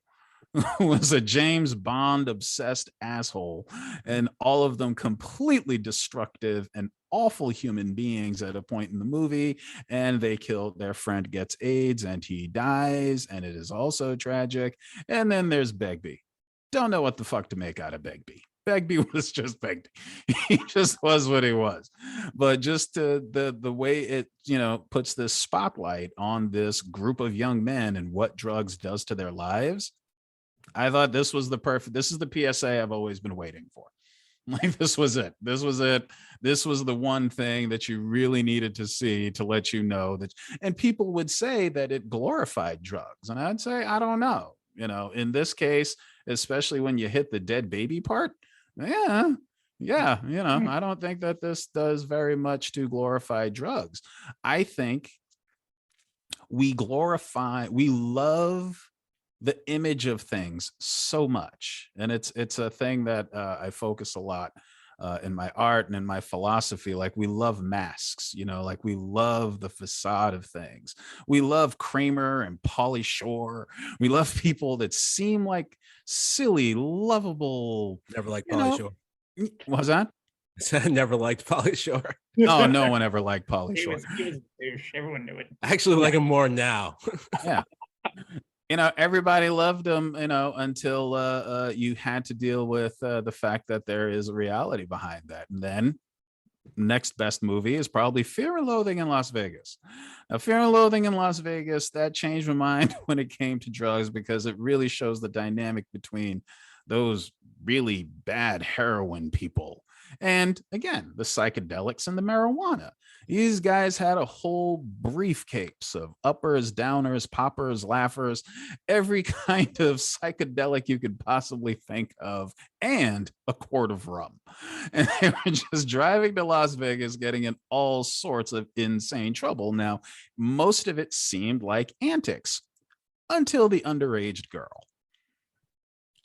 who was a James Bond obsessed asshole, and all of them completely destructive and awful human beings at a point in the movie. And they killed their friend, gets AIDS, and he dies, and it is also tragic. And then there's Begbie. Don't know what the fuck to make out of Begbie. Begbie was just Begbie. He just was what he was. But just the way it, puts this spotlight on this group of young men and what drugs does to their lives, I thought this is the PSA I've always been waiting for. Like, this was it. This was the one thing that you really needed to see to let you know that. And people would say that it glorified drugs, and I'd say, I don't know. In this case, especially when you hit the dead baby part, I don't think that this does very much to glorify drugs. I think we love the image of things so much, and it's a thing that I focus a lot in my art and in my philosophy. Like, we love masks, like we love the facade of things. We love Kramer and Pauly Shore. We love people that seem like silly, lovable. Never liked Pauly Shore. What was that? I never liked Pauly Shore. Oh, no one ever liked Pauly Shore. He was a douche. Everyone knew it. I actually like him more now. Yeah. Everybody loved him, until you had to deal with the fact that there is a reality behind that. And then next best movie is probably Fear and Loathing in Las Vegas. Now, Fear and Loathing in Las Vegas, that changed my mind when it came to drugs, because it really shows the dynamic between those really bad heroin people and, again, the psychedelics and the marijuana. These guys had a whole briefcase of uppers, downers, poppers, laughers, every kind of psychedelic you could possibly think of, and a quart of rum. And they were just driving to Las Vegas, getting in all sorts of insane trouble. Now, most of it seemed like antics until the underage girl.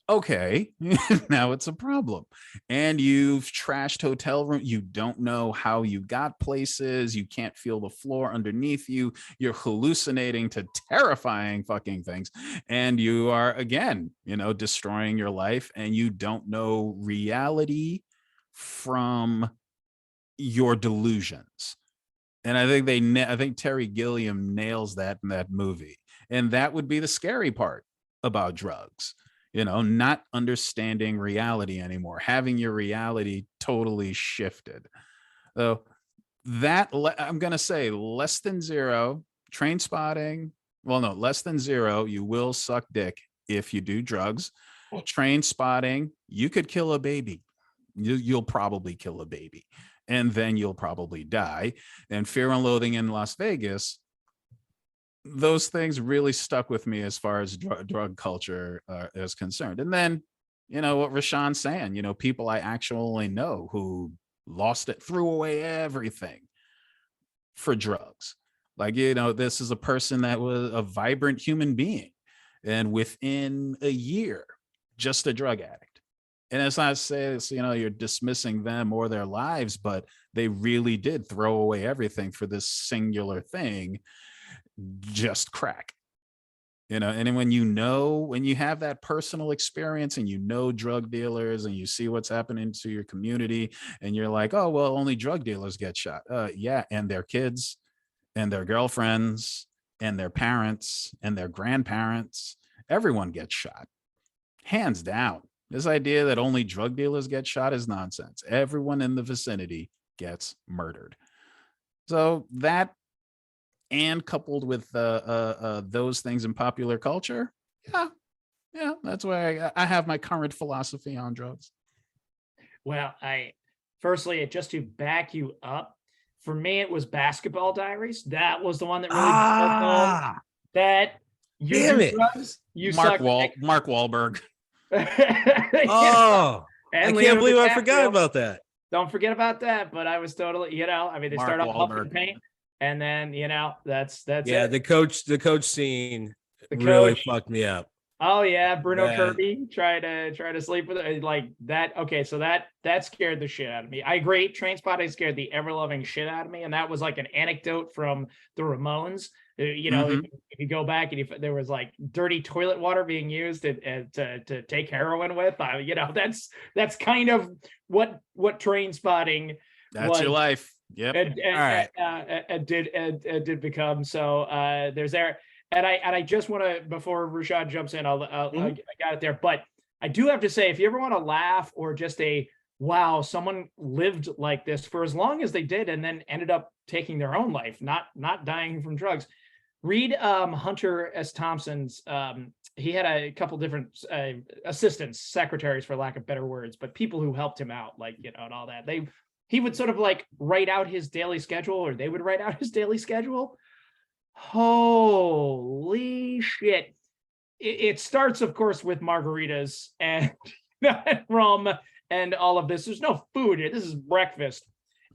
Okay, now it's a problem. And you've trashed hotel room. You don't know how you got places. You can't feel the floor underneath you. You're hallucinating to terrifying fucking things. And you are, again, destroying your life, and you don't know reality from your delusions. And I think Terry Gilliam nails that in that movie. And that would be the scary part about drugs. Not understanding reality anymore, having your reality totally shifted. So that, I'm going to say, less than zero, Train Spotting. Well, no, less than zero, you will suck dick if you do drugs. Train Spotting, you could kill a baby. You'll probably kill a baby, and then you'll probably die. And Fear and Loathing in Las Vegas, those things really stuck with me as far as drug culture is concerned. And then, what RaShawn's saying, people I actually know who lost it, threw away everything for drugs. Like, this is a person that was a vibrant human being, and within a year, just a drug addict. And it's not say, you're dismissing them or their lives, but they really did throw away everything for this singular thing, just crack. And when you have that personal experience, and drug dealers, and you see what's happening to your community, and you're like, oh, well, only drug dealers get shot. Yeah, and their kids and their girlfriends and their parents and their grandparents, everyone gets shot, hands down. This idea that only drug dealers get shot is nonsense. Everyone in the vicinity gets murdered. So that, and coupled with those things in popular culture, yeah, that's why I have my current philosophy on drugs. Well, firstly, just to back you up, for me, it was Basketball Diaries. That was the one that really that you damn do it. drugs. You Mark suck. Mark Wahlberg. Oh, I can't believe I forgot about that. Don't forget about that. But I was totally, they Mark start off Wahlberg. huffing paint, and then that's Yeah, it. the coach scene The really coach. fucked me up. Oh yeah, Bruno Yeah. Kirby try to sleep with it like that. Okay, so that scared the shit out of me. I agree. Train Spotting scared the ever loving shit out of me, and that was like an anecdote from the Ramones. If you go back and there was like dirty toilet water being used to take heroin with, that's kind of what Train Spotting That's was. your life. Yep. Did become. So there's there. And I just want to, before RaShawn jumps in, I got it there. But I do have to say, if you ever want to laugh or just wow, someone lived like this for as long as they did and then ended up taking their own life, not dying from drugs. Read Hunter S. Thompson's. He had a couple different assistants, secretaries, for lack of better words, but people who helped him out, and all that. He would sort of write out his daily schedule, or they would write out his daily schedule. Holy shit. It starts, of course, with margaritas and rum and all of this. There's no food here. This is breakfast.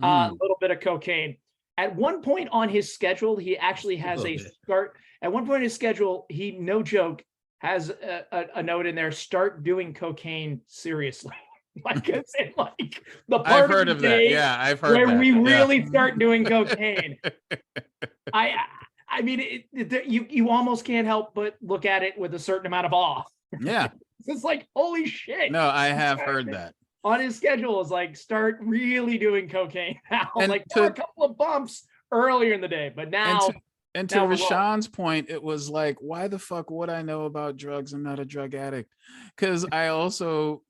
A little bit of cocaine. At one point on his schedule, he actually has at one point in his schedule, he, no joke, has a note in there, start doing cocaine seriously. Like it's in like the part I've heard of that. Yeah, I've heard where that. we really start doing cocaine. I mean, you almost can't help but look at it with a certain amount of awe. Yeah. It's like, holy shit. No, I have heard that. On his schedule is like, start really doing cocaine now. And like there were a couple of bumps earlier in the day, but now. And to RaShaun's point, it was like, why the fuck would I know about drugs? I'm not a drug addict. Because I also,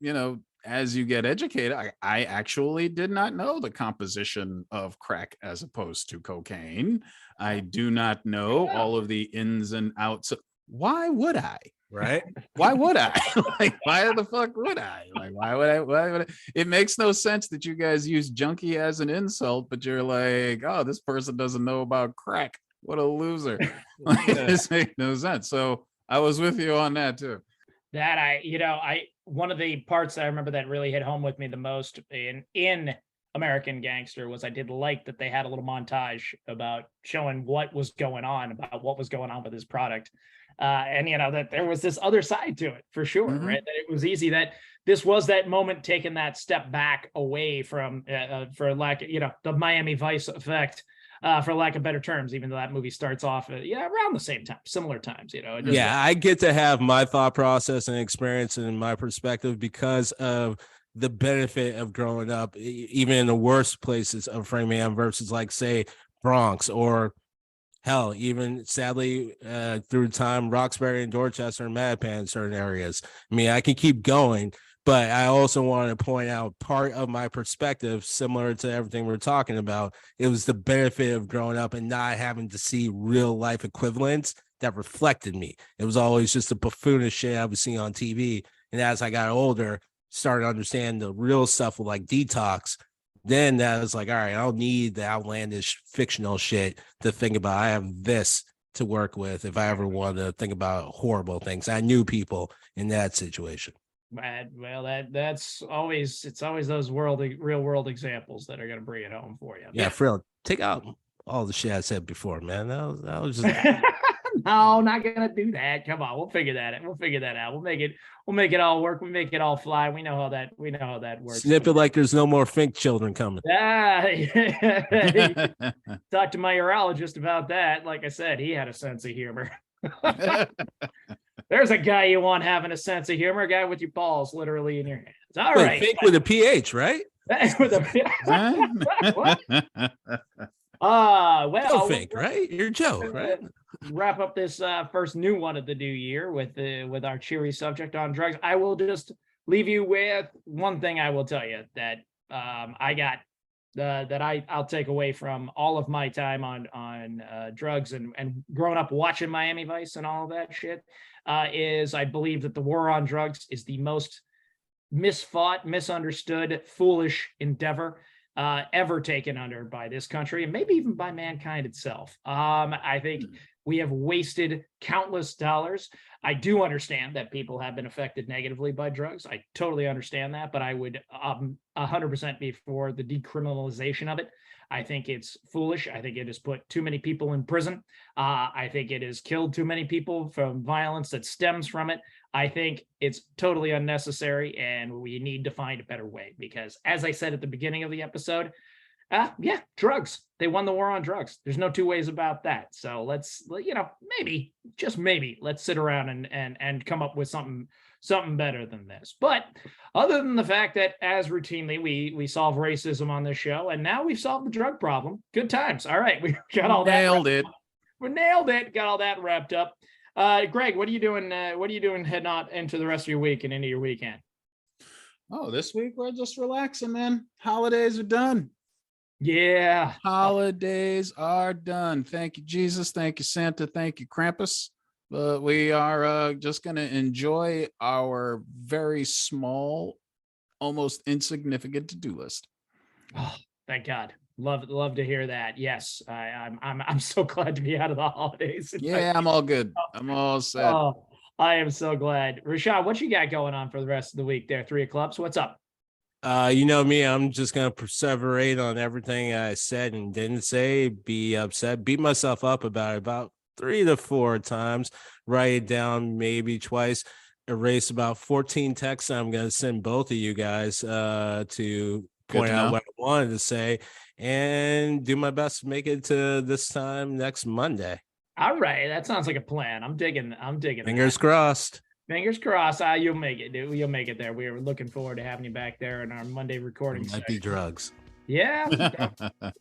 as you get educated, I actually did not know the composition of crack as opposed to cocaine. I do not know all of the ins and outs. Why would I? Right? Why would I? Like, why the fuck would I? Like, why would I? It makes no sense that you guys use junkie as an insult, but you're like, oh, this person doesn't know about crack. What a loser. Like, this makes no sense. So I was with you on that too. That one of the parts I remember that really hit home with me the most in American Gangster was I did like that they had a little montage about showing what was going on with his product. And that there was this other side to it for sure, Mm-hmm. right? That it was easy, that this was that moment taking that step back away from, for lack, the Miami Vice effect, for lack of better terms, even though that movie starts off, around the same time, similar times, I get to have my thought process and experience and my perspective because of the benefit of growing up, even in the worst places of Framingham versus like, say, Bronx or hell, even sadly through time, Roxbury and Dorchester and Mattapan in certain areas. I mean, I can keep going, but I also want to point out part of my perspective, similar to everything we're talking about. It was the benefit of growing up and not having to see real life equivalents that reflected me. It was always just the buffoonish shit I was seeing on TV. And as I got older, started to understand the real stuff with like detox. Then that was like, all right, I don't need the outlandish fictional shit to think about. I have this to work with if I ever want to think about horrible things. I knew people in that situation. Well, it's always those real world examples that are going to bring it home for you. Yeah, for real. Take out all the shit I said before, man. That was just No, not gonna do that. Come on, we'll figure that out. We'll make it all work. We make it all fly. We know how that works. Snip it like there's no more Fink children coming. Yeah. Talked to my urologist about that. Like I said, he had a sense of humor. There's a guy you want having a sense of humor, a guy with your balls literally in your hands. All right. Fink with a PH, right? With a well, Fink, right? You're Joe, right? Wrap up this first new one of the new year with our cheery subject on drugs. I will just leave you with one thing. I will tell you that I'll take away from all of my time on drugs and growing up watching Miami Vice and all of that shit is I believe that the war on drugs is the most misfought, misunderstood, foolish endeavor ever taken under by this country and maybe even by mankind itself. I think we have wasted countless dollars. I do understand that people have been affected negatively by drugs. I totally understand that, but I would 100% be for the decriminalization of it. I think it's foolish. I think it has put too many people in prison. I think it has killed too many people from violence that stems from it. I think it's totally unnecessary, and we need to find a better way because, as I said at the beginning of the episode, drugs. They won the war on drugs. There's no two ways about that. So let's, maybe, just maybe, let's sit around and come up with something better than this. But other than the fact that, as routinely, we solve racism on this show, and now we've solved the drug problem. Good times. All right, we got all that. Nailed it. We nailed it. Got all that wrapped up. Greg, what are you doing? What are you doing heading out into the rest of your week and into your weekend? Oh, this week we're just relaxing, man. Holidays are done. Yeah. Holidays are done. Thank you, Jesus. Thank you, Santa. Thank you, Krampus. But we are just going to enjoy our very small, almost insignificant to-do list. Oh, thank God. Love to hear that. Yes, I'm so glad to be out of the holidays. Yeah, I'm all good. I'm all set. Oh, I am so glad. RaShaun, what you got going on for the rest of the week there? 3 of Clubs. What's up? You know me, I'm just going to perseverate on everything I said and didn't say, be upset, beat myself up about 3 to 4 times, write it down maybe twice. erase about 14 texts I'm going to send both of you guys to point to out know. what I wanted to say and do my best to make it to this time next Monday. All right, that sounds like a plan. I'm digging. Fingers crossed. Fingers crossed. You'll make it, dude. You'll make it there. We are looking forward to having you back there in our Monday recording. It might be drugs. Yeah.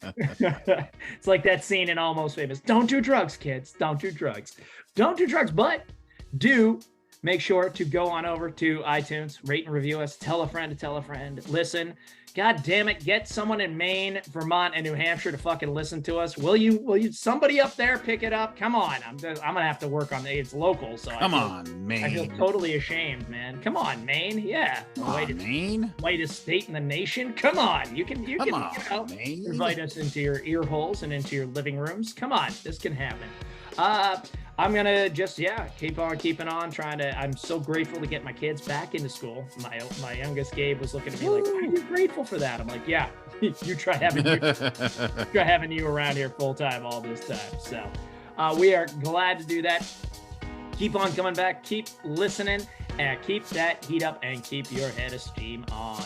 It's like that scene in Almost Famous. Don't do drugs, kids. Don't do drugs. Don't do drugs, but do make sure to go on over to iTunes, rate and review us, tell a friend to tell a friend, listen. God damn it, get someone in Maine, Vermont, and New Hampshire to fucking listen to us. Will you somebody up there pick it up? Come on. I'm gonna have to work on it's local, so Come on, Maine. I feel totally ashamed, man. Come on, Maine. Yeah. Maine. Whitest state in the nation. Come on. You can Maine. invite us into your ear holes and into your living rooms. Come on, this can happen. I'm gonna just keep on keeping on I'm so grateful to get my kids back into school. My youngest Gabe was looking at me like, are you grateful for that? I'm like, yeah. You try having you around here full time all this time. So we are glad to do that. Keep on coming back, keep listening, and keep that heat up and keep your head of steam on.